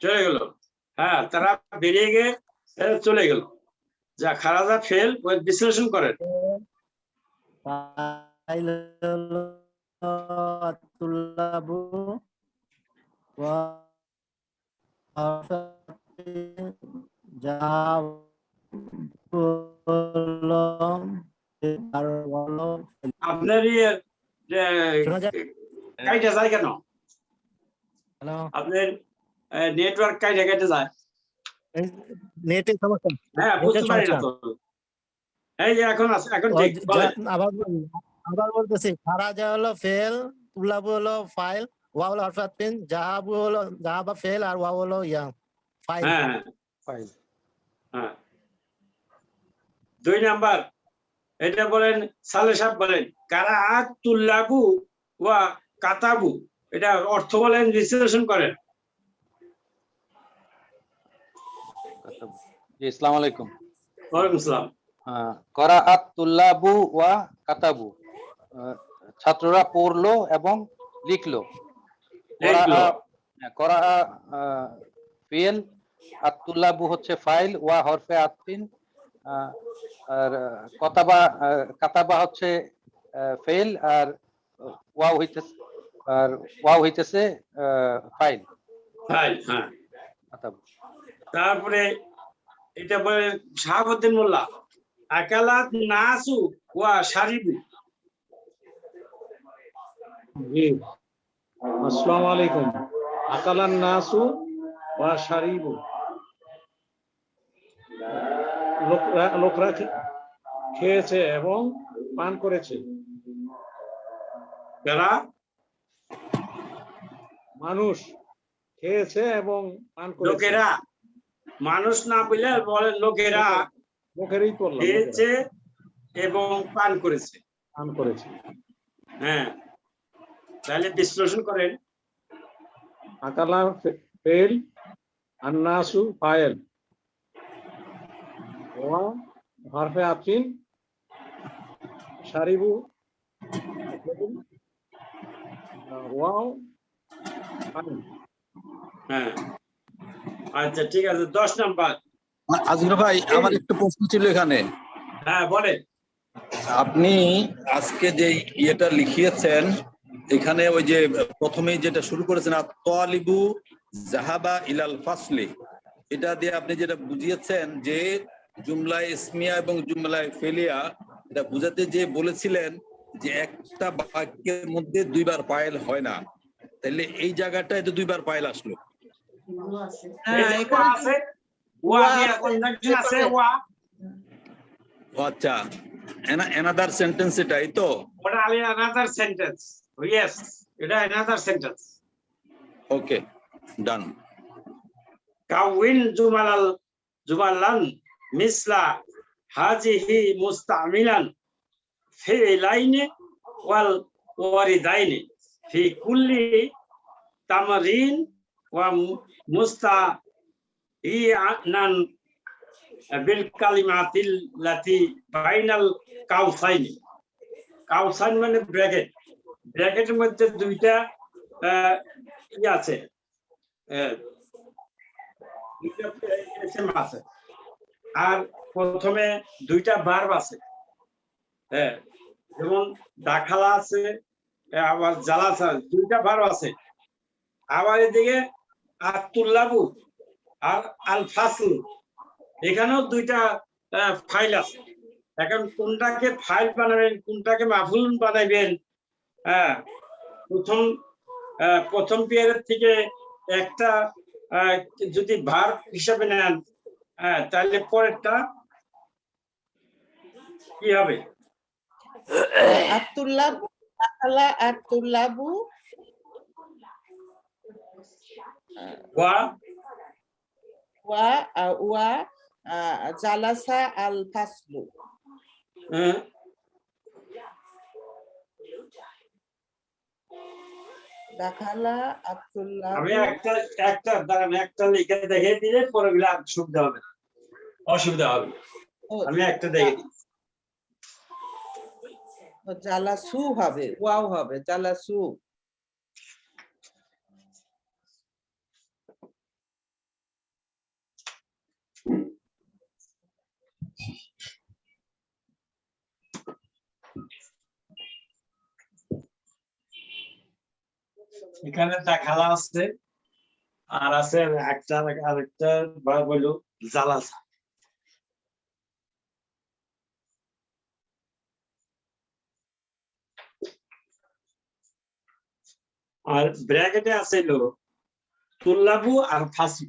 চলে গেল। হ্যাঁ তারা বেরিয়ে গিয়ে চলে গেল। যা খারাজা ফেল, বিশ্লেষণ করেন। আপনার কাইটা যায় কেন? আপনার নেটওয়ার্ক কাইটা কেটে যায়? নেটের সমস্যা। হ্যাঁ বুঝতে পারি না তো। এই যে এখন আছে, এখন ঠিক বলেন। আবার বলতেছি, খারাজা হলো ফেল, তুল্লাবু হলো ফাইল, ওয়া হলো হরফাতিন, জাহাবু হলো জাহাবা ফেল, আর ওয়া হলো ফাইল। হ্যাঁ ফাইল। হ্যাঁ 2 নাম্বার, এটা বলেন সালে সাহেব বলেন কারাআত তুল্লাবু ওয়া কাতাবু, এটা অর্থ বলেন, বিশ্লেষণ করেন। জি আসসালামু আলাইকুম। ওয়ালাইকুম আসসালাম। করাআত তুল্লাবু ওয়া কাতাবু, ছাত্ররা পড়লো এবং লিখলো। করাআ ফিল, আত-তুল্লাবু হচ্ছে ফাইল, ওয়া হরফে আতফিন, আর কাতাবা হচ্ছে ফেল, আর ওয়াও হইতেছে আর ওয়াও হইতেছে ফাইল। ফাইল, হ্যাঁ। আতাবু। তারপরে এটা বলে শাহাবুদ্দিন মোল্লা, আকালাত নাসু ওয়া শারিবু। জি, আসসালামু আলাইকুম। আকালান নাসু ওয়া শারিবু, লোকরা খেয়েছে এবং পান করেছে। যারা মানুষ খেয়েছে এবং পান করেছে। লোকেরা, মানুষ না বলে বলেন লোকেরা মুখেরই করলাম, খেয়েছে এবং পান করেছে। পান করেছে। হ্যাঁ, তাহলে বিশ্লেষণ করেন। আকালা ফেল, আন্নাসু ফাইল, ওয়া হরফে আতিন, শারিবু ওয়াও ফাইল। হ্যাঁ, আচ্ছা ঠিক আছে। 10 নাম্বার। আজগর ভাই, আমার একটু প্রশ্ন ছিল এখানে। হ্যাঁ বলেন। আপনি আজকে যে ইয়েটা লিখিয়েছেন এখানে, ওই যে প্রথমেই যেটা শুরু করেছেন আত-তালিবু যাহাবা ইলাল ফাসলি, এটা দিয়ে আপনি যেটা বুঝিয়েছেন যে জুমলায় ইসমিয়া এবং জুমলায় ফেলিয়া, এটা বুঝাতে যে বলেছিলেন যে একটা বাক্যের মধ্যে দুইবার পায়েল হয় না, তাহলে এই জায়গাটায় তো দুইবার পায়েল আসলো। হ্যাঁ, এই যে এখানে আছে ওয়া দিয়া কনজাংশন আছে ওয়া। আচ্ছা, another sentence এটাই তো? ওটা আলি another sentence. Yes, এটা another sentence. ওকে, ডান। কাউইন জুমালান মিসলা হাজিহি মুস্তামিলান ফিলাইনি ওয়াল ওয়ারিদাইনি ফি কুল্লি তামরিন ওয়া মুস্তাইনান বিল কালিমাতিল লাতি বাইনাল কাউসাইনি। কাউসাইন মানে ব্র্যাকেট, ব্র্যাকেটের মধ্যে দুইটা কি আছে, আছে, আর প্রথমে দুইটা ভার্ব আছে। হ্যাঁ, যেমন দাখালা আছে, আবার জালাসা, দুইটা ভার্ব আছে। আবার এদিকে আতুল্লাবু আর আল ফাসল, এখানেও দুইটা ফাইল আছে। এখন কোনটাকে ফাইল বানাবেন, কোনটাকে মাফুল বানাইবেন? হ্যাঁ, প্রথম পেয়ারের থেকে একটা যদি ভার্ব হিসাবে নেন, তাহলে পরেরটা কি হবে? আতুল্লাবু, আকালা আতুল্লাবু ওয়া ওয়া জালাসা আল ফাসলু। দাখালা আব্দুল্লাহ। আমি একটা লিখে দেখে দিলে পরেগুলো সুবিধা হবে না, অসুবিধা হবে। আমি একটা দেখে দিই। জালাসু হবে, ওয়াও হবে, জালাসু। এখানে দাখালা আছে, আর আছে আরেকটা ভার্ব হলো জালাসা। আর ব্র্যাকেটে আছে হলো তুল্লাবু আর ফাসি।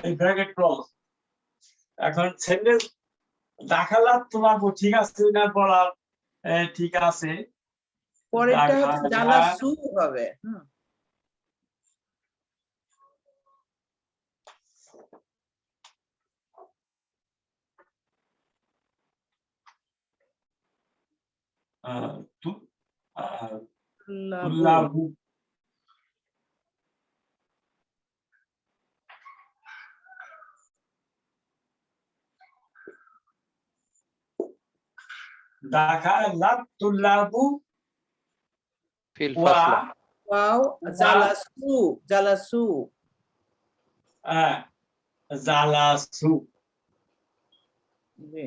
এই ব্র্যাকেট ক্লোজ। এখন সেন্টেন্স দাখালা তুল্লাবু ঠিক আছে না বলার ঠিক আছে, পরেরটা হচ্ছে জালাসু হবে। তুল্লাবু দাখালাত তুল্লাবু في ওয়া الفصل ওয়াও জালাসু জালাসু জালাসু জি।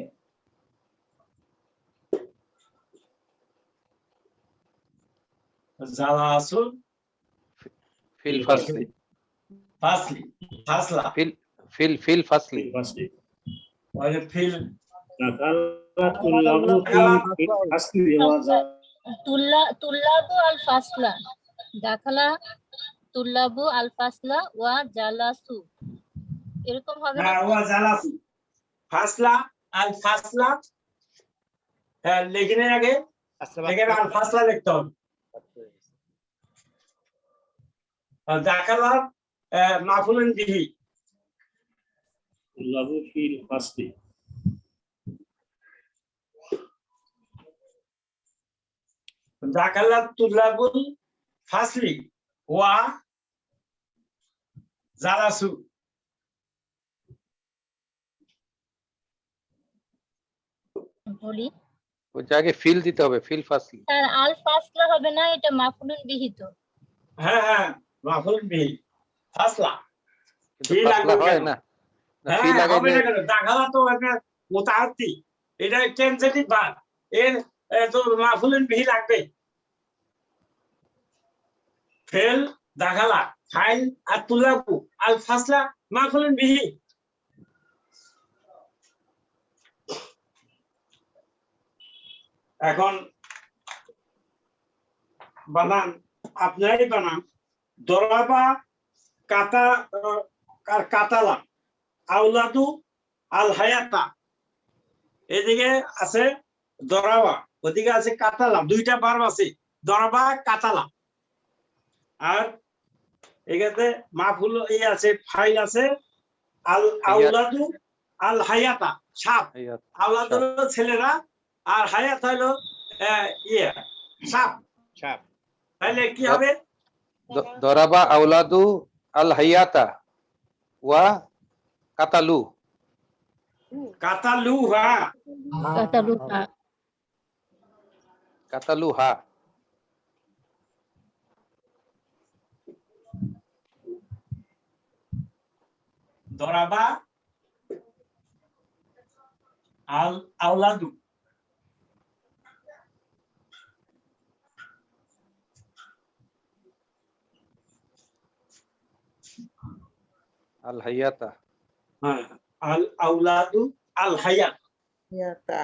জালাসু في الفصل ফাসলি ফাসলা في الفصل ওই ফিল তুল্লাবু আল ফাসলা দাখালা তুল্লাবু আল ফাসলা ওয়া জালাসু এরকম হবে না? ওয়া জালাসু ফাসলা আল ফাসলা লেখনের আগে এখানে আল ফাসলা লিখতে হবে আর দাখালা মাফুলুন বিহি তুল্লাবু ফিল ফাসলি দাখালাত তুল্লাবুল ফাসলি ওয়া জালাসু বলি ওই জায়গায় ফিল দিতে হবে ফিল ফাসলি তার আল ফাসলা হবে না, এটা মাফুলুন বিহিত। হ্যাঁ মাফুলুন বিহি ফাসলা কিন্তু ফিল ফাসলা লাগবে হয় কেন? না হ্যাঁ ফিল হবে না লাগাইলে কেন? দাখালা তো একটা মুতাআদ্দি, এটা ট্রানজিটিভ ভার্ব, এর তো মাফুলুন বিহি লাগবে। ফেল দাখালা ফাইল আর তুলাবু আল ফাসলা মাফুলুন বিহি। এখন বানান আপনারই বানান দরাবা কাতা কাতালা আউলাদু আল হায়াতা, এদিকে আছে দরাবা, ওদিকে আছে কাতালা, দুইটা ভার্ব আছে দরাবা কাতালা। আর এখানে মাফুল এই আছে ফাইল আছে আল আউলাদু আল হায়াতা সাপ, আউলাদ হলো ছেলেরা আর হায়াত হলো ইয়ে সাপ, সাপ। তাহলে কি হবে? দরাবা আউলাদু আল হায়াতা ওয়া কাতালু কাতালুহা কাতালুহা কাতালুহা দরাবা আল আউলাদু আল হায়াতা আল আউলাদু আল হায়াত। ইয়াতা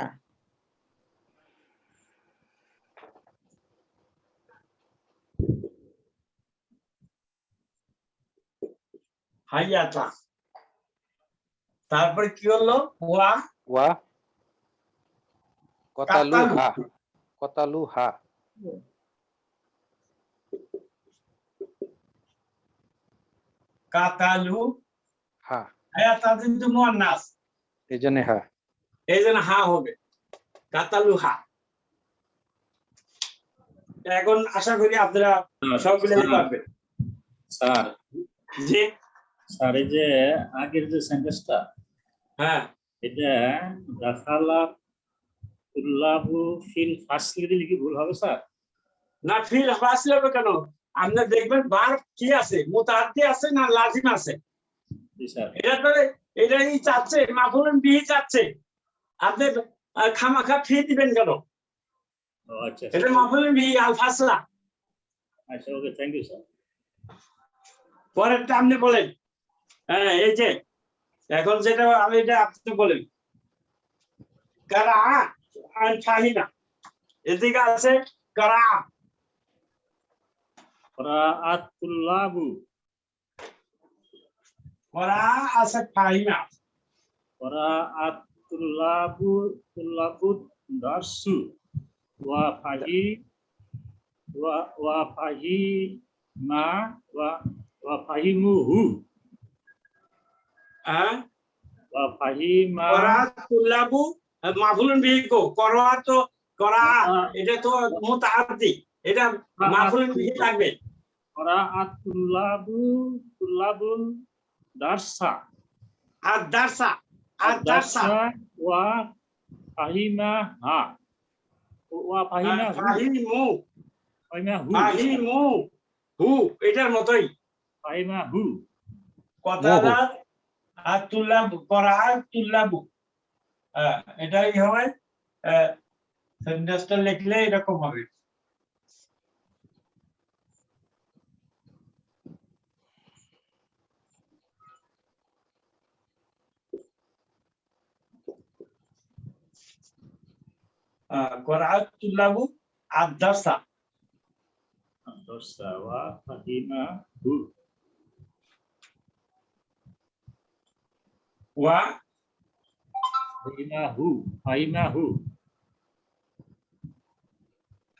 হায়াতা, তারপর কি হলো? ওয়া ওয়া কাতালুহা কাতালুহা কাতালু হা হায়াতা কিন্তু মুয়ান্নাস, এজন্য হা এই জন্য হা হবে কাতালুহা। এখন আশা করি আপনারা সবগুলো পারবেন। স্যার জি স্যার এই যে আগের যে সেন্টেন্সটা হ্যাঁ এটা দাখালা তুল্লাবু ফিল ফাসলি দিলে কি ভুল হবে স্যার? না ফিল আসলে হবে কেন? আপনি দেখবেন ভার্ব কি আছে, মুতাআদ্দি আছে না লাজিম আছে। জি স্যার। এটা তো এটাই চাচ্ছে, মাফুলুন বিহি চাচ্ছে, আপনি খামাখা ফি দিবেন কেন? ও আচ্ছা এটা মাফুলুন বিহি আল ফাসলা। আচ্ছা ওকে থ্যাংক ইউ স্যার। পরেরটা আপনি বলেন। হ্যাঁ এই যে এখন যেটা আমি এটা আপনি বলেন কারা আন ফাহিনা, এদিকে আছে কারা ক্রাআত তুল্লাবু ওরা আছে ফাহিনা, ক্রাআত তুল্লাবু দারসু ওয়া ফাহিমা ওয়া ফাহিমুহু হ্যাঁ ওয়া ফাহিমা ওরা তুল্লাবু মাফুলুন বিহি কো করা, তো করা এটা তো মুতাআদ্দি, এটা মাফুলুন বিহি লাগবে। ক্রাআত তুল্লাবুল দারসা আর দারসা ওয়া ফাহিমাহা ফাহিমু ফাহিমু হু এটার মতোই কথাটা আর তুল্লাবু করা তুল্লাবু এটাই হয় সেন্টেন্সটা লিখলে এরকম হবে করা তুল্লাবু আদারসা ওয়া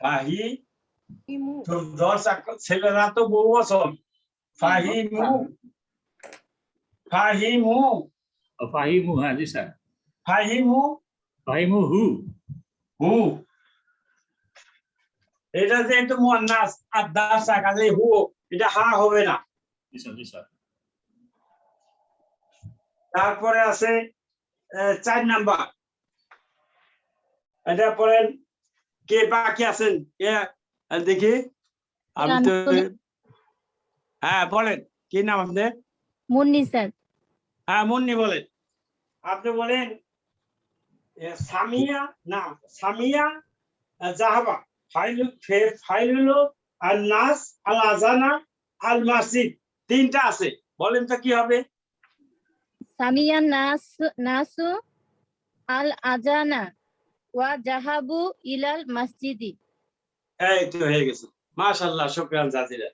ফাহি ইমু তো ছেলেরা তো বহু বছর ফাহিমু ফাহিমু ফাহিমু হু এটা যেহেতু মুয়ান্নাস আদারসা কাজে হু এটা হা হবে না তারপরে আছে 4 নাম্বার এটা পড়েন কে বাকি আছেন দেখি আমি তো হ্যাঁ বলেন কি নাম আপনার মুন্নি স্যার হ্যাঁ মুন্নি বলেন আপনি বলেন সামিয়া না সামিয়া জাহাবা ফাইল হলো আর নাস আল আজানা আল মাসজিদ তিনটা আছে বলেন তো কি হবে সামিয়া নাসু আল আজানা ওয়া জাহাবু ইলাল মসজিদি এই তো হয়ে গেছে মাশাআল্লাহ শুকরান জাজিরা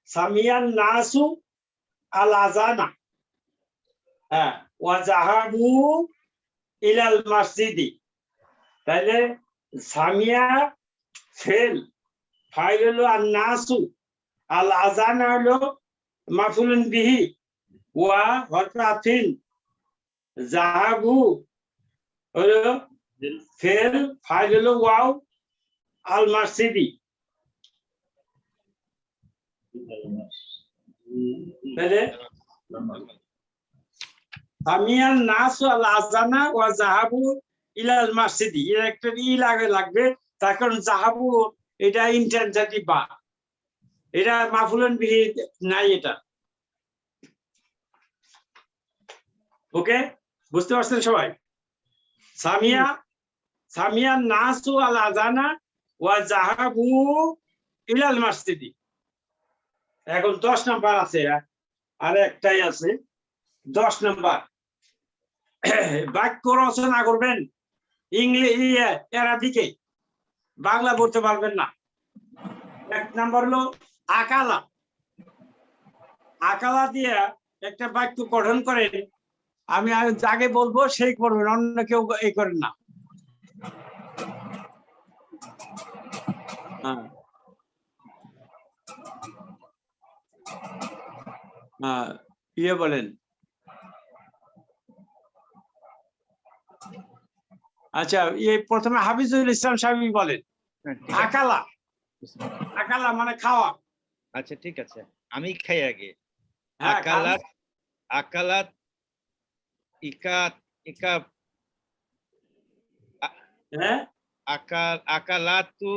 সামিয়ান নাসু আল আজানা ওয়া জাহাবু ইলাল মসজিদি তাহলে সামিয়া ফাইল হলো আর নাসু আল আজানা হলো মাফুলুন বিহি ওয়া হরফে আতিন জাহাবু হলো ফাইল হলো ওয়াও আল মসজিদি তাহলে সামিয়ান নাসু আল আজানা ওয়া জাহাবু ইলাল মসজিদি এর একটা ই লাগবে তার কারণ জাহাবু এটা ইন্টেনসিটি বা এটা মাফুলুন বিহি নাই এটা ওকে বুঝতে পারছেন সবাই সামিয়া নাসু আল আজানা ওয়া জাহাবু ইলাল মসজিদি এখন 10 নাম্বার আছে আর একটাই আছে 10 নাম্বার বাক্য রচনা করবেন ইংলিশ আরবিকে বাংলা বলতে পারবেন না 1 নাম্বার হলো আকালা দিয়ে একটা বাক্য গঠন করেন আমি যাকে বলবো সেই করবেন অন্য কেউ এই করেন না ইয়ে বলেন আচ্ছা প্রথমে হাফিজুল ইসলাম সাহেব বলেন আকালা মানে খাওয়া আচ্ছা ঠিক আছে আমি খাই আগে হ্যাঁ, আকালাত হ্যাঁ আকালাতু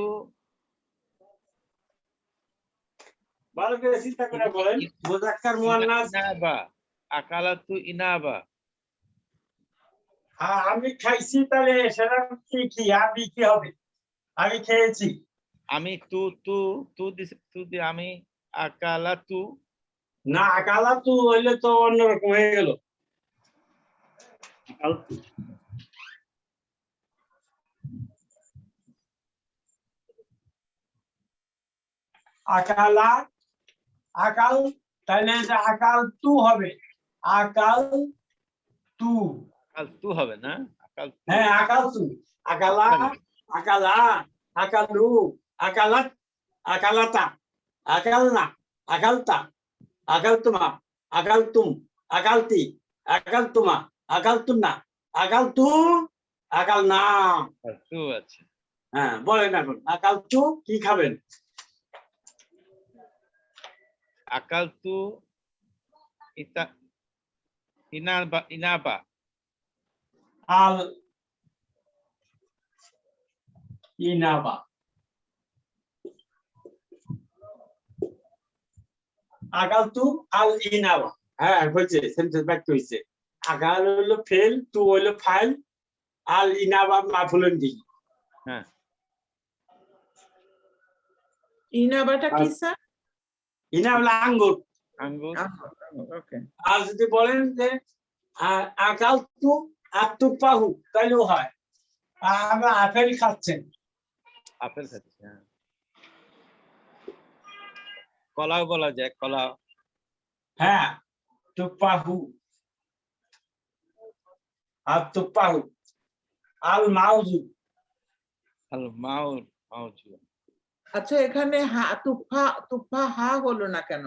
ভালো করে চিন্তা করে বলেন মুযাক্কার মুআন্নাস আকালাতু ইনাবা আমি খাইছি তাহলে সেটা কি আমি কি হবে আমি খেয়েছি আমি আমি আকালাতু না আকালাতু হইলে তো অন্যরকম হয়ে গেল আকাল তাহলে আকাল তু হবে আকাল তু হবে না হ্যাঁ আকাল তু আকালা আকালু আকালাত আকালাতা আকালনা আকালতা আকালতুমা আকালতুম আকালতি আকালতুমা আকালতুনা আকালতু আকালনা আচ্ছা হ্যাঁ বলেন এখন আকালতু কি খাবেন আকালতু ইনাবা আল ইনাবা। আকালতু আল ইনাবা। হ্যাঁ হয়েছে, সেন্টেন্স বাক্য হয়েছে। আকাল হলো ফেল, তু হলো ফাইল, আল ইনাবা মাফুলুন বিহি। হ্যাঁ ইনাবাটা কি স্যার? ইনা হলো আঙ্গুর। আঙ্গুর ওকে। আর যদি বলেন যে আকালতু আতুপাহু, তাহলেও হয়। আমরা আপেল খাচ্ছেন। আপেল খাচ্ছি। হ্যাঁ কলাও বলা যায়, কলা। হ্যাঁ তুপাহু, আতুপাহু। আল মাউজু। আল মাউর মাউজু। আচ্ছা এখানে তুফা হা হলো না কেন?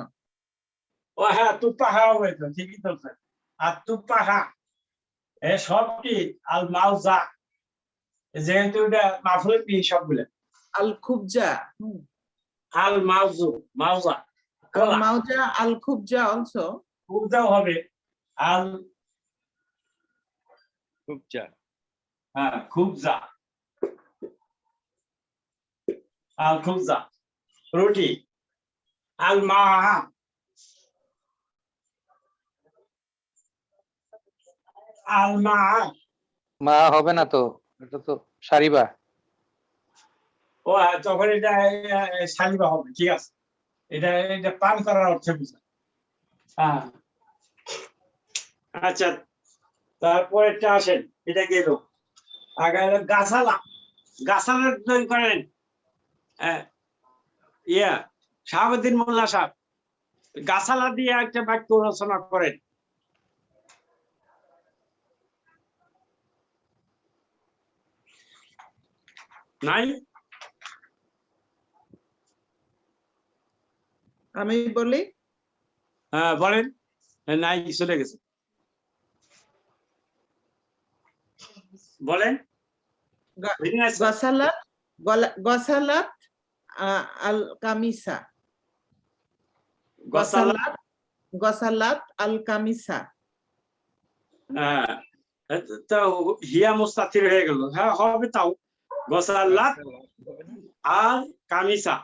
ও হ্যাঁ তুপাহা হয়েছে, ঠিকই বলছেন। আর তুপাহা এ সবটি আল মাউজা, যেহেতু এটা মাফুল বিহি সবগুলো। আল খুবজা, আল মাউজু, মাউজা আল কলা। মাউজা, আল খুবজা অলসো। খুবজাও হবে আল, খুবজা। হ্যাঁ খুবজা, আল খুবজা। রুটি আল মাহা, আল মাহা। মা হবে না তো, এটা তো সারিবা। ও হ্যাঁ, তখন এটা সালিবা হবে, ঠিক আছে। এটা এটা পান করার অর্থে বুঝা। হ্যাঁ আচ্ছা, তারপর একটা আসেন, এটা গেল। আগে হলো গাছালা। গাছালা তৈরি করেন শাহাবুদ্দিন মোল্লা সাহেব। গাছালা দিয়ে একটা বাক্য রচনা করেন। নাই? আমি বলি, হ্যাঁ বলেন। নাই, চলে গেছে। বলেন। গসালাত, গসালাত আল কামিসা। গসালাত, গসালাত আল কামিসা। হ্যাঁ তো হিয়া মুস্তাতির হয়ে গেল। হ্যাঁ হবে তাও। গসালাত আর কামিসা,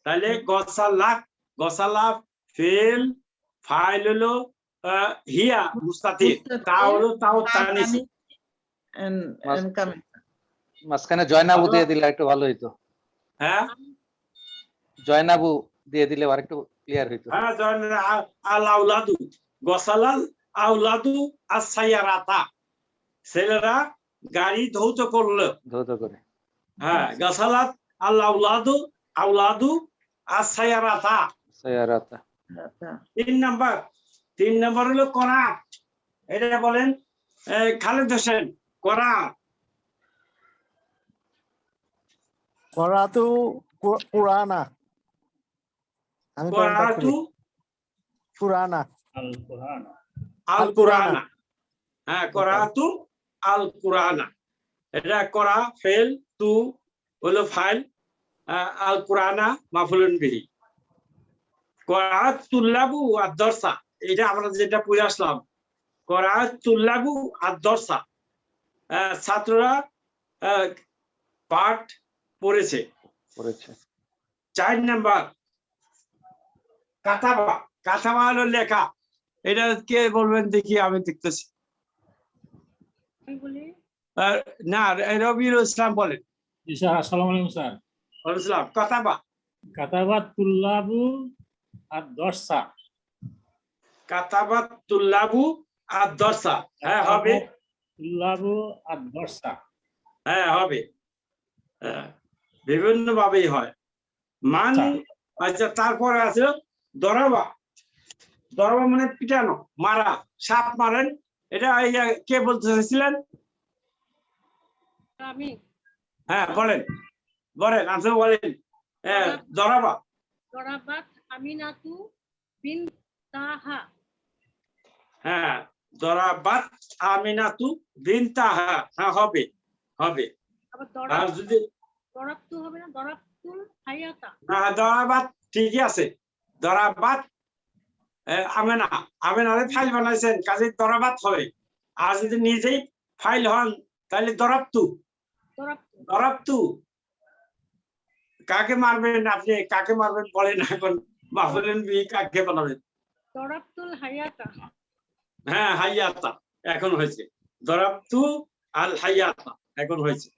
তাহলে গসালাত, গসালা ফেল, ফাইল হলো হিয়া মুস্তাতির, তা হলো তাও তানিস। মাঝখানে জয়নাবু দিয়ে দিলে একটু ভালো হইতো। হ্যাঁ জয়নাবু দিয়ে দিলে আর একটু ক্লিয়ার হইতো। হ্যাঁ আল আউলাদু, গসালাল আউলাদু আস-সাইয়ারাতা, ছেলেরা গাড়ি ধৌত করলো। ধৌত করে। হ্যাঁ গসালাত আল আউলাদু, আউলাদু আস-সাইয়ারাতা। সাইয়ারাতা। 3 নাম্বার হলো করাত। এটা বলেন খালেদ হোসেন, করাত। করাতু পুরানা। আমি করাতু পুরানা। আল কুরআনা। হ্যাঁ করাতু আল কুরআনা। এটা করা ফেল, তু হলো ফাইল, আল কুরআনা মাফুলুন বিহি। করাত তুল্লাবু আদ-দরসা, এটা আমরা যেটা পড়ে আসলাম। করাত তুল্লাবু আদ-দরসা, ছাত্ররা পাঠ পড়েছে। 4 নাম্বার কাতাবা। কাতাবা হলো লেখা। এটা কে বলবেন দেখি, আমি দেখতেছি। আমি বলি, না রবিউল ইসলাম বলেন। জি স্যার, আসসালামু আলাইকুম স্যার। ওয়ালাইকুম আসসালাম। কাতাবা। কাতাবাত তুল্লাবু আদ-দরসা। কাতাবাত তুল্লাবু আদ-দরসা, হ্যাঁ হবে। তুল্লাবু আদ-দরসা, হ্যাঁ হবে। বিভিন্ন ভাবেই হয়। মান। আচ্ছা তারপরে আছে দরাবা। দরাবা মানে পিটানো, মারা, সাপ মারেন। এটা কে বলতে চাইছিলেন? আমি হ্যাঁ বলেন, বলেন, আপনি বলেন। দরাবা। দরাবাত আমিনাতু বিনতাহা। হ্যাঁ দরাবাত আমিনাতু বিনতাহা, হ্যাঁ হবে, হবে। আবার আর যদি দরাবতু হবে না, দরাবতুল হায়াতা। না, দরাবাত ঠিকই আছে। দরাবাত আমেনা, আমেনারে ফাইল বানাইছেন, কাজে দরাবাত হবে। আর যদি নিজেই ফাইল হন তাহলে দরাবতু, দরাবতু, দরাবতু কাকে মারবেন আপনি, কাকে মারবেন বলেন এখন। মাফুলেন বি কাকে বানাবেন? দরাবতুল হায়াতা। হ্যাঁ হাইয়াতা এখন হয়েছে, দরাবতু আল হাইয়াতা এখন হয়েছে।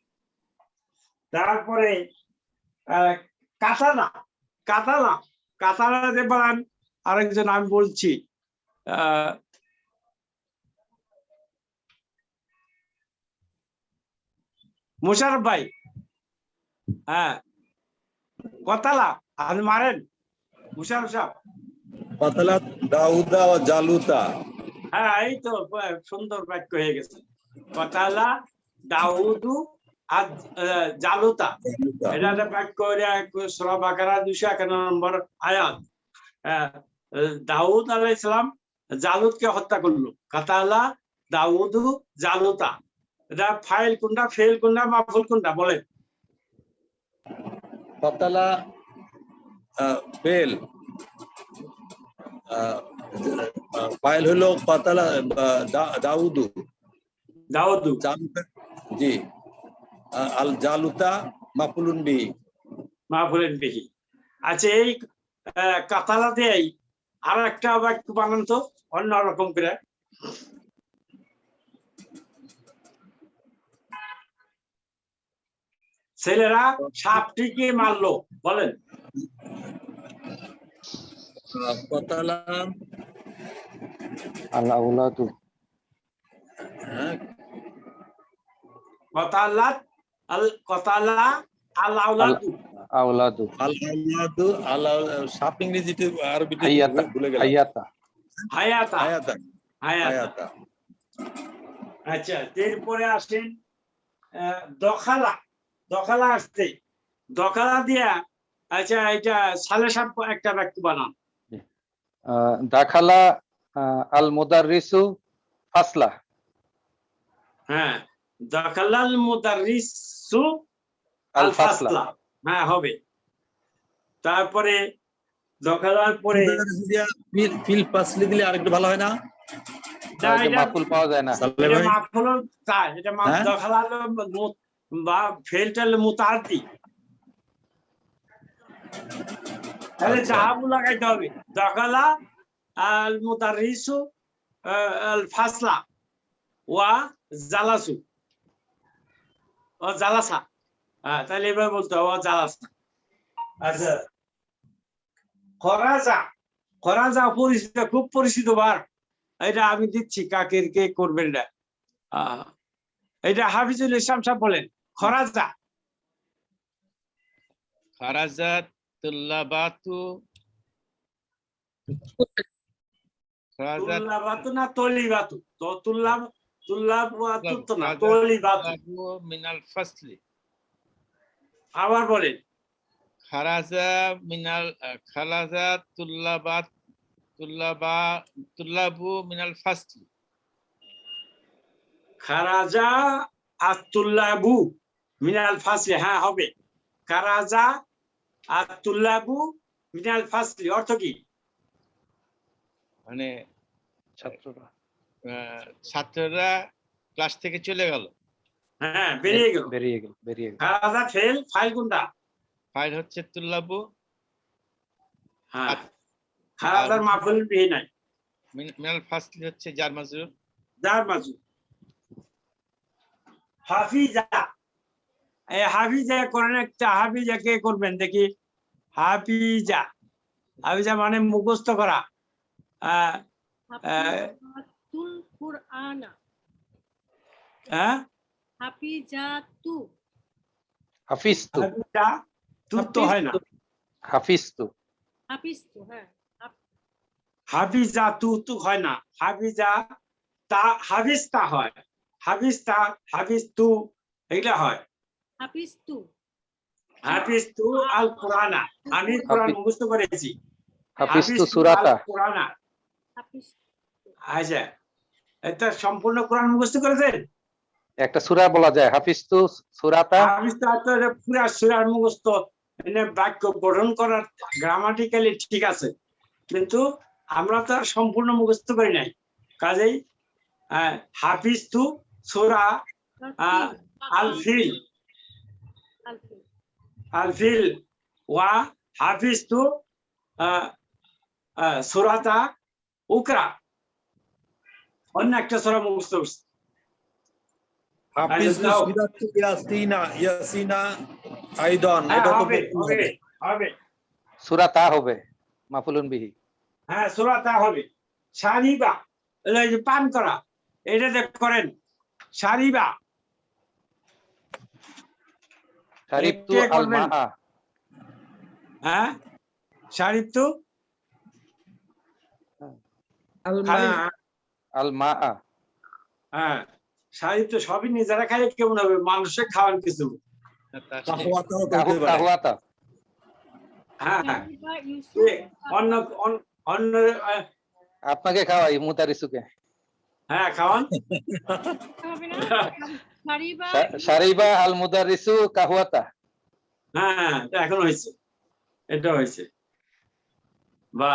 তারপরে কাতালা, কাতালা, কাতালা যে বলেন আরেকজন, আমি বলছি মুশারফ ভাই, হ্যাঁ কতালা আপনি মারেন মুশারফ সাহেব। কতালা দাউদা ও জালুতা। হ্যাঁ এই তো সুন্দর বাক্য হয়ে গেছে, কতালা দাউদু আর জালুতা। এটা একটা বাক্য, সূরা বাকারা 251 নম্বর আয়াত। দাউদ আলাইহিস সালাম জালুতকে হত্যা করলো, কাতালা দাউদু জালুতা। এটা ফাইল কোনটা, ফেল কোনটা, মাফুল কোনটা বলেন? কতালা ফেল, ফাইল হলো কতালা দাউদু, দাউদু জালুতা, জি, আল জালুতা মাফুলুন বিহি, মাফুলেন বিহি। আচ্ছা এই কাতালা দিয়েই আর একটা বাক্য বানান তো অন্যরকম করে। ছেলেরা সাপটিকে মারলো বলেন। কতালা আল আউলাদু, কতালাত আল কতালা আল আউলাদু, আউলাদু আল আউলাদু, সাপ ইংরেজিতে আরবিতে হাইয়াতা, ভুলে গেলাম। হাইয়াতা হায়াতা, হায়াতা, হায়াতা। হায়াতা। আচ্ছা এরপরে আসেন দখালা, দখালা আসছে, দখালা দিয়া আচ্ছা এটা সালে সাপ একটা বাক্য বানান। দাখালা আল মুদাররিসু ফাসলা, হ্যাঁ দখালাল মুদাররিসু আল আল ফাসলা, ফাসলা, হ্যাঁ হবে। তারপরে দখালার পরে ফিল ফাসলি দিলে আরেকটু ভালো হয় না? মাফুল পাওয়া যায় না। সালে এটা ভাই, মাফুল চাই, এটা হ্যাঁ? দখালাল বা ফেলটাল মুতাআদ্দি, তাহলে আচ্ছা। জাহাবু লাগাইতে হবে। দখালা আল মুদাররিসু আল ফাসলা ওয়া জালাসু, ও জালাসা, হ্যাঁ তাহলে এবার বলতে হবে ও জালাসা। আচ্ছা খরাজা, খরাজা পরিচিত, খুব পরিচিত বার। এটা আমি দিচ্ছি, কাকের কে করবেন এটা? এটা হাফিজুল ইসলাম সাহেব বলেন। খরাজা, খারাজাত তুল্লাবাতু, খারাজাত তুল্লাবাতু না তলিবাতু? তো তুল্লাবাতু তো না, তলিবাতু। মিনাল ফাসলি। আবার বলেন। খারাজা মিনাল, খারাজা তুল্লাবাত, তুল্লাবু মিনাল ফাসলি। খারাজা আতুল্লাবু মিনাল ফাসলি, হ্যাঁ হবে। খারাজা আতুল্লাবু মিনাল ফাসলি অর্থ কি? মানে ছাত্ররা, ছাত্ররা ক্লাস থেকে চলে গেল। হ্যাঁ বেরিয়ে গেল, বেরিয়ে গেল, বেরিয়ে গেল। খারাজা ফেল, ফাইল কোনটা? ফাইল হচ্ছে তুল্লাবু, হ্যাঁ খারাজার মাফুল বিহি নাই, মিনাল ফাসলি হচ্ছে জার মাজরুর। যার মাজু। হাফিজা, এই হাফিজা করেন একটা, হাফিজা কে করবেন দেখি? হাফিজা, হাফিজা মানে মুখস্থ করা। হাফিজাতুল কুরআনা, হ্যাঁ হাফিজাতু, হাফিজতু, হাফিজা তু তো হয় না, হাফিজতু, হাফিজতু, হ্যাঁ হাফিজা তু তো হয় না, হাফিজা তা, হাফিজতা হয়, হাফিজতা, হাফিজ তু এগুলা হয়। হাফিজতু, হাফিজতু আল কুরআনা, আমি কোরআন মুখস্থ করেছি। হাফিজতু সূরাতা, আল কুরআনা, হাফিজ, আচ্ছা এটা সম্পূর্ণ কোরআন মুখস্থ করেছেন? একটা সূরা বলা যায় হাফিজতু সূরাতা। হাফিজতা তো পুরা সূরার মুখস্থ, এনে বাক্য গঠন করার গ্রামাটিক্যালি ঠিক আছে, কিন্তু আমরা তো আর সম্পূর্ণ মুখস্থ করি নাই। কাজেই হাফিজতু সূরা আল ফিল, আলফিল, আল ফিল ওয়া হাফিজতু সূরাতা উকরা, অন্য একটা সূরা মুখস্থ করছি। হাফিজতু সূরাতু ইয়াসিনা আইদান, হ্যাঁ, এটা তো হবে বলতে হবে হবে। হবে সূরা তা হবে মাফুলুন বিহি। হ্যাঁ, সূরাতা হবে। শারিবা, এই যে পান করা, এটাতে করেন শারিবা। শারিবতু কে আল করবেন? মাআ। হ্যাঁ, শারিবতু খালি, আল মাআ। হ্যাঁ শারিবতু সবই নিজেরা খাইলে কেমন হবে, মানুষের খাওয়ান কিছু। কাহওয়াতাও তো হতে পারে। কাহওয়াতা। হ্যাঁ হ্যাঁ, শারিবা ইউসুফ অন্য অন্য আপনাকে খাওয়াই মুতারিসুকে। হ্যাঁ খাওয়ান। হবে না? শারিবা শারিবা আল মুদারিসু কাহওয়াতা। হ্যাঁ, এটা এখন হয়েছে, এটা হয়েছে। বা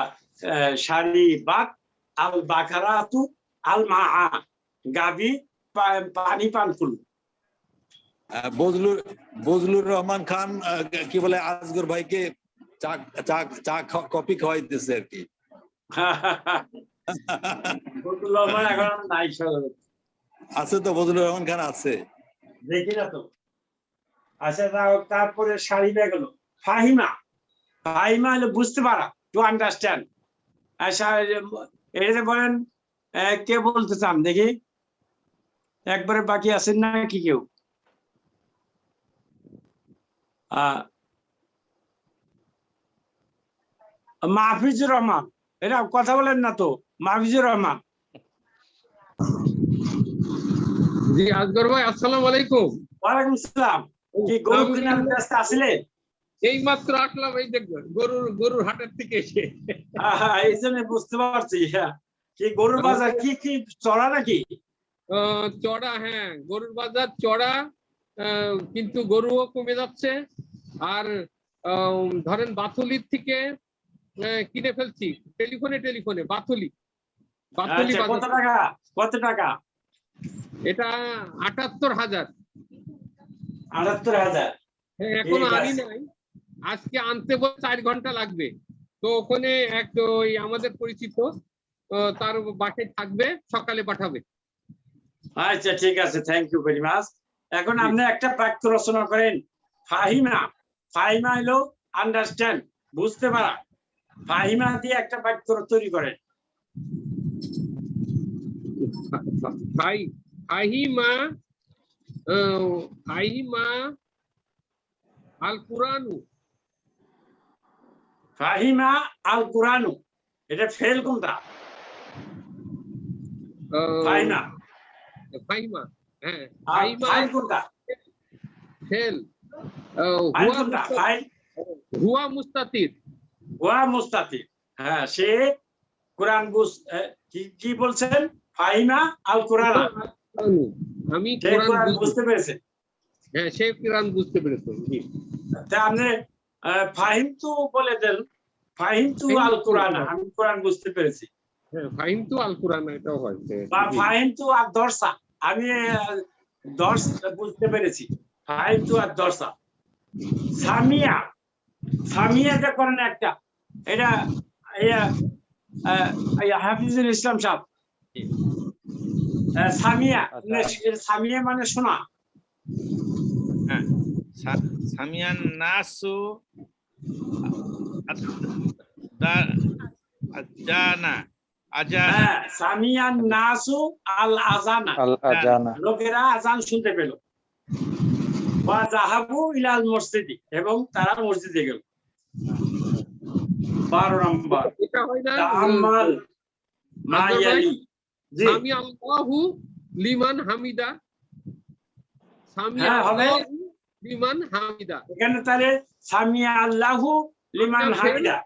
শারিবাত আল বাকারাতু আল মাআ, গাবি পানি পান করল। বজলুর রহমান খান কি বলে আজগর ভাইকে চা চা চা কফি খাওয়াইতেছে আর কি। এখন নাই, আছে তো, বজলুর রহমান খান আছে। দেখি না তো। আচ্ছা, তারপরে শারিবা গেল। ফাহিমা, ফাহিমা হলো বুঝতে পারা, টু আন্ডারস্ট্যান্ড। আচ্ছা, এটা বলেন কে বলতে চান দেখি, একবারে বাকি আছেন না কি কেউ? মাহফিজুর রহমান, এটা কথা বলেন না তো, মাহফিজুর রহমান। জি আসগর ভাই, আসসালামু আলাইকুম। ওয়ালাইকুম আসসালাম। কি গরু কিনার ব্যস্ত আসলে? এই মাত্র আসলাম, এই যে গরুর হাটের থেকে এসে। এই জন্য বুঝতে পারছি। হ্যাঁ, কি গরুর বাজার কি কি চড়া নাকি? চড়া, হ্যাঁ গরুর বাজার চড়া, কিন্তু গরুও কমে যাচ্ছে। আর ধরেন বাথুলির থেকে কিনে ফেলছি, টেলিফোনে বাথুলি আচ্ছা, কত বাজার। টাকা কত টাকা? এটা ৭৮,০০০। ৭৮,০০০। হ্যাঁ, এখনো ঠিক আনি আছে। নাই, আজকে আনতে 4 ঘন্টা লাগবে। তো ওখানে ওই আমাদের পরিচিত, তার বাসায় থাকবে, সকালে পাঠাবে। আচ্ছা ঠিক আছে, থ্যাংক ইউ ভেরি মাচ। এখন আপনি একটা বাক্য রচনা করেন। ফাহিমা, ফাহিমা হলো আন্ডারস্ট্যান্ড, বুঝতে পারা। ফাহিমা দিয়ে একটা বাক্য তৈরি করেন। ফাহিমা আল কুরআনু। ফাহিমা আল কুরআনু, এটা ফেল কোনটা? ফাহিমা। ফাহিমা, হ্যাঁ আর ফাহিমা ফাইল কোনটা? ফেল। ফাইল কোনটা? ফাইল হুয়া মুস্তাতির। ওয়া মুস্তাতির। হ্যাঁ, সে কোরআন কি বলছেন? ফাহিমা আল কুরআন, আমি সে কোরআন বুঝতে পেরেছে। হ্যাঁ, সে কোরআন বুঝতে পেরেছে। জি, তা আপনি ফাহিমতু বলে দেন, ফাহিমতু আল কুরআন, আমি কোরআন বুঝতে পেরেছি। হ্যাঁ, ফাহিমতু আল কুরআন, এটাও হয়। বা ফাহিমতু আর দর্শা, আমি দর্শ বুঝতে পেরেছি। ফাহিমতু আর দর্শা। সামিয়া, সামিয়াটা করেন একটা, এটা হাফিজুল ইসলাম সাহেব। সামিয়া, সামিয়া মানে শোনা। হ্যাঁ, সামিয়ান নাসু আজানা, আজানা। হ্যাঁ, সামিয়ান নাসু আল আজানা, আল আজানা। লোকেরা আজান শুনতে পেল। ওয়া যাহাবু ইলাল মসজিদি, এবং তারা মসজিদে গেল। 12 নম্বর। এটা হয় না তাআম্মাল মা ইয়ালি। জি, সামি আল্লাহু লিমান হামিদা। সামি হ্যাঁ, হবে। আল্লাহু লিমান হামিদা। এখানে তাহলে সামিয়া আল্লাহু লিমান হামিদা।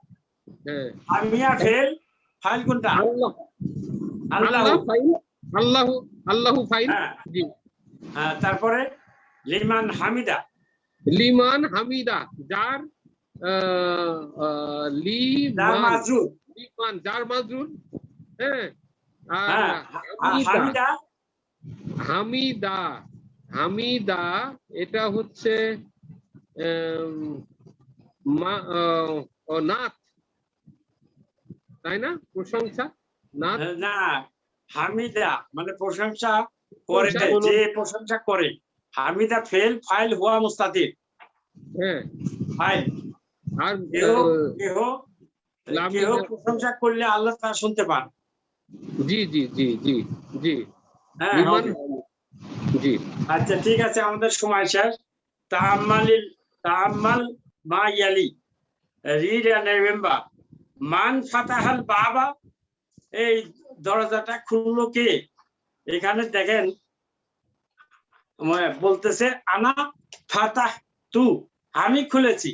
হ্যাঁ, সামিয়া ফেল, ফাইল কোনটা? আল্লাহ, আল্লাহু। আল্লাহ ফাইল, আল্লাহু ফাইল। হ্যাঁ, জি, তারপরে লিমান হামিদা। লিমান হামিদা, যার যার লিমান, মাজরুর। লিমান যার মাজরুর। হ্যাঁ, আর হ্যাঁ, হামিদা। হামিদা, হামিদা এটা হচ্ছে নাথ, তাই না? প্রশংসা নাথ, না, হামিদা মানে প্রশংসা করে, যে প্রশংসা করে। হামিদা ফেল, ফাইল হুয়া মুস্তাতির। হ্যাঁ, ফাইল। আর কেহ প্রশংসা করলে আল্লাহ তা শুনতে পান। জি জি জি জি জি। হ্যাঁ, জি। আচ্ছা, ঠিক আছে, আমাদের সময় শেষ। তাআম্মাল মা ইয়ালি, রিড এন্ড রিমেম্বার। মান ফাতাহাল বাবা, এই দরজাটা খুললো কে? এখানে দেখেন বলতেছে আনা ফাতাহ তু, আমি খুলেছি।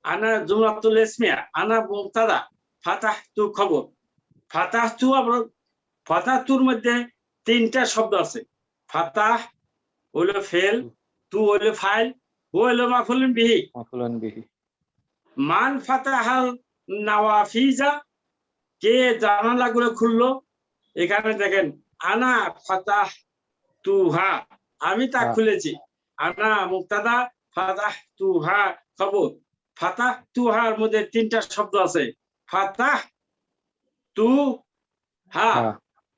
আনা জুমলাতুল ইসমিয়া, আনা মুবতাদা, ফাতাহ তু খবর। ফাতাহ তু, আবার ফাতাহ তুর মধ্যে তিনটা শব্দ আছে। ফাতাহ হইলো ফেল, তু হইলো ফাইল, ও হইলো মাফুলুন বিহি। মান ফাতাহাল নাওয়াফিজা, কে জানালাগুলো খুললো? এখানে দেখেন আনা ফাতাহ তুহা, আমি তা খুলেছি। আনা মুবতাদা, ফাতাহ তুহা খবর। ফাতাহ তুহার মধ্যে তিনটা শব্দ আছে। ফাতাহ তু হা,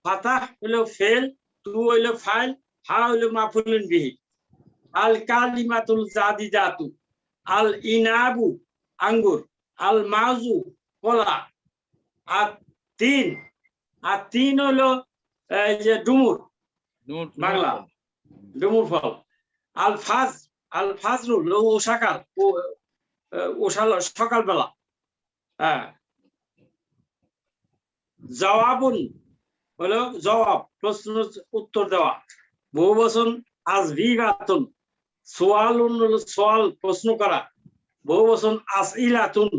ফাতাহ হইলো ফেল, তু হইলো ফাইল, হা হইলো মাফুলুন বিহি। আল কালিমাতুল জাদিদাতু, আল ইনাবু আঙ্গুর, আল মাউজু কলা, আর তিন হলো এই যে ডুমুর, বাংলা ডুমুর ফল। আল ফাজরুল সকালবেলা। হ্যাঁ, জবাবুন হলো জবাব, প্রশ্ন উত্তর দেওয়া। বহুবচন আজবিগাতুন, সোয়ালুন হলো সোয়াল, প্রশ্ন করা। বহুবচন আসইলাতুন।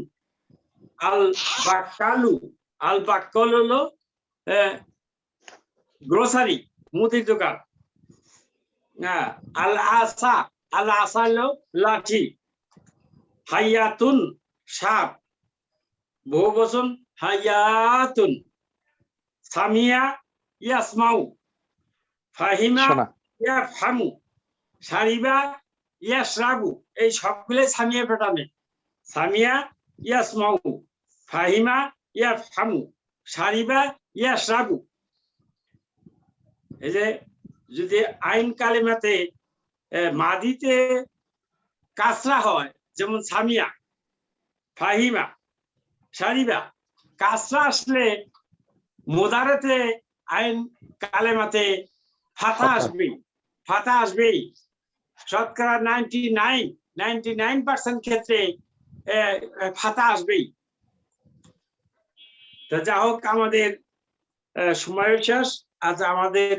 আল বাক্কাল হলো গ্রোসারি, মুদির দোকান। আল আসা হলো লাঠি। হাইয়াতুন সাপ, বহুবচন হাইয়াতুন। সামিয়া ইয়াসমাউ, ফাহিমা ইয়াফহামু, শারিবা ইয়াশরাবু। এই সবগুলো সামিয়া প্যাটার্নে। সামিয়া ইয়াসমাউ, ফাহিমা ইয়াফহামু, শারিবা ইয়াশরাবু। এই যে যদি আইন কালিমাতে মাদিতে কাসরা হয়, যেমন সামিয়া, ফাহিমা, শারিবা, কাসরা আসলে মুদারেতে আইন কালেমাতে ফাতা আসবেই। শতকরা 99% ক্ষেত্রে ফাতা আসবেই। তো যা হোক, আমাদের সময় শেষ। আজ আমাদের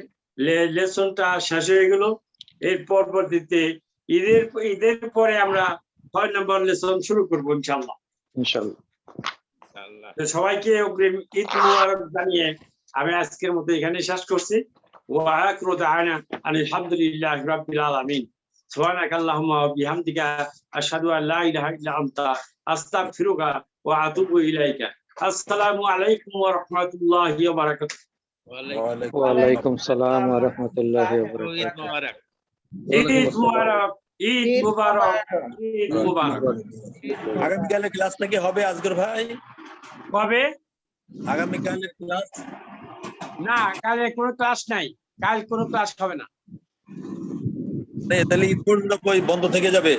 লেসনটা শেষ হয়ে গেল। এর পরবর্তীতে ঈদের পরে আমরা 6 নম্বর লেসন শুরু করবো ইনশাআল্লাহ। সবাইকে অগ্রিম ঈদ মুবারক জানিয়ে আমি আজকের মতো এখানে শেষ করছি। ওয়া আখিরু দা'ওয়ানা আলহামদুলিল্লাহি রাব্বিল আলামিন। সুবহানাকাল্লাহুম্মা ওয়া বিহামদিকা আশহাদু আল লা ইলাহা ইল্লা আনতা আস্তাগফিরুকা ওয়া আতুবু ইলাইকা। আসসালামু আলাইকুম ওয়া রাহমাতুল্লাহি ওয়া বারাকাতুহু। ওয়া আলাইকুম সালাম ওয়া রাহমাতুল্লাহি ওয়া বারাকাতুহু। ঈদ মুবারক। আগামীকালের ক্লাসটা কি হবে আজগর ভাই? কবে? আগামীকালের ক্লাস? না, কালে কোনো ক্লাস নাই। কাল কোনো ক্লাস হবে না। তাহলে ঈদ পর্যন্ত বন্ধ থেকে যাবে?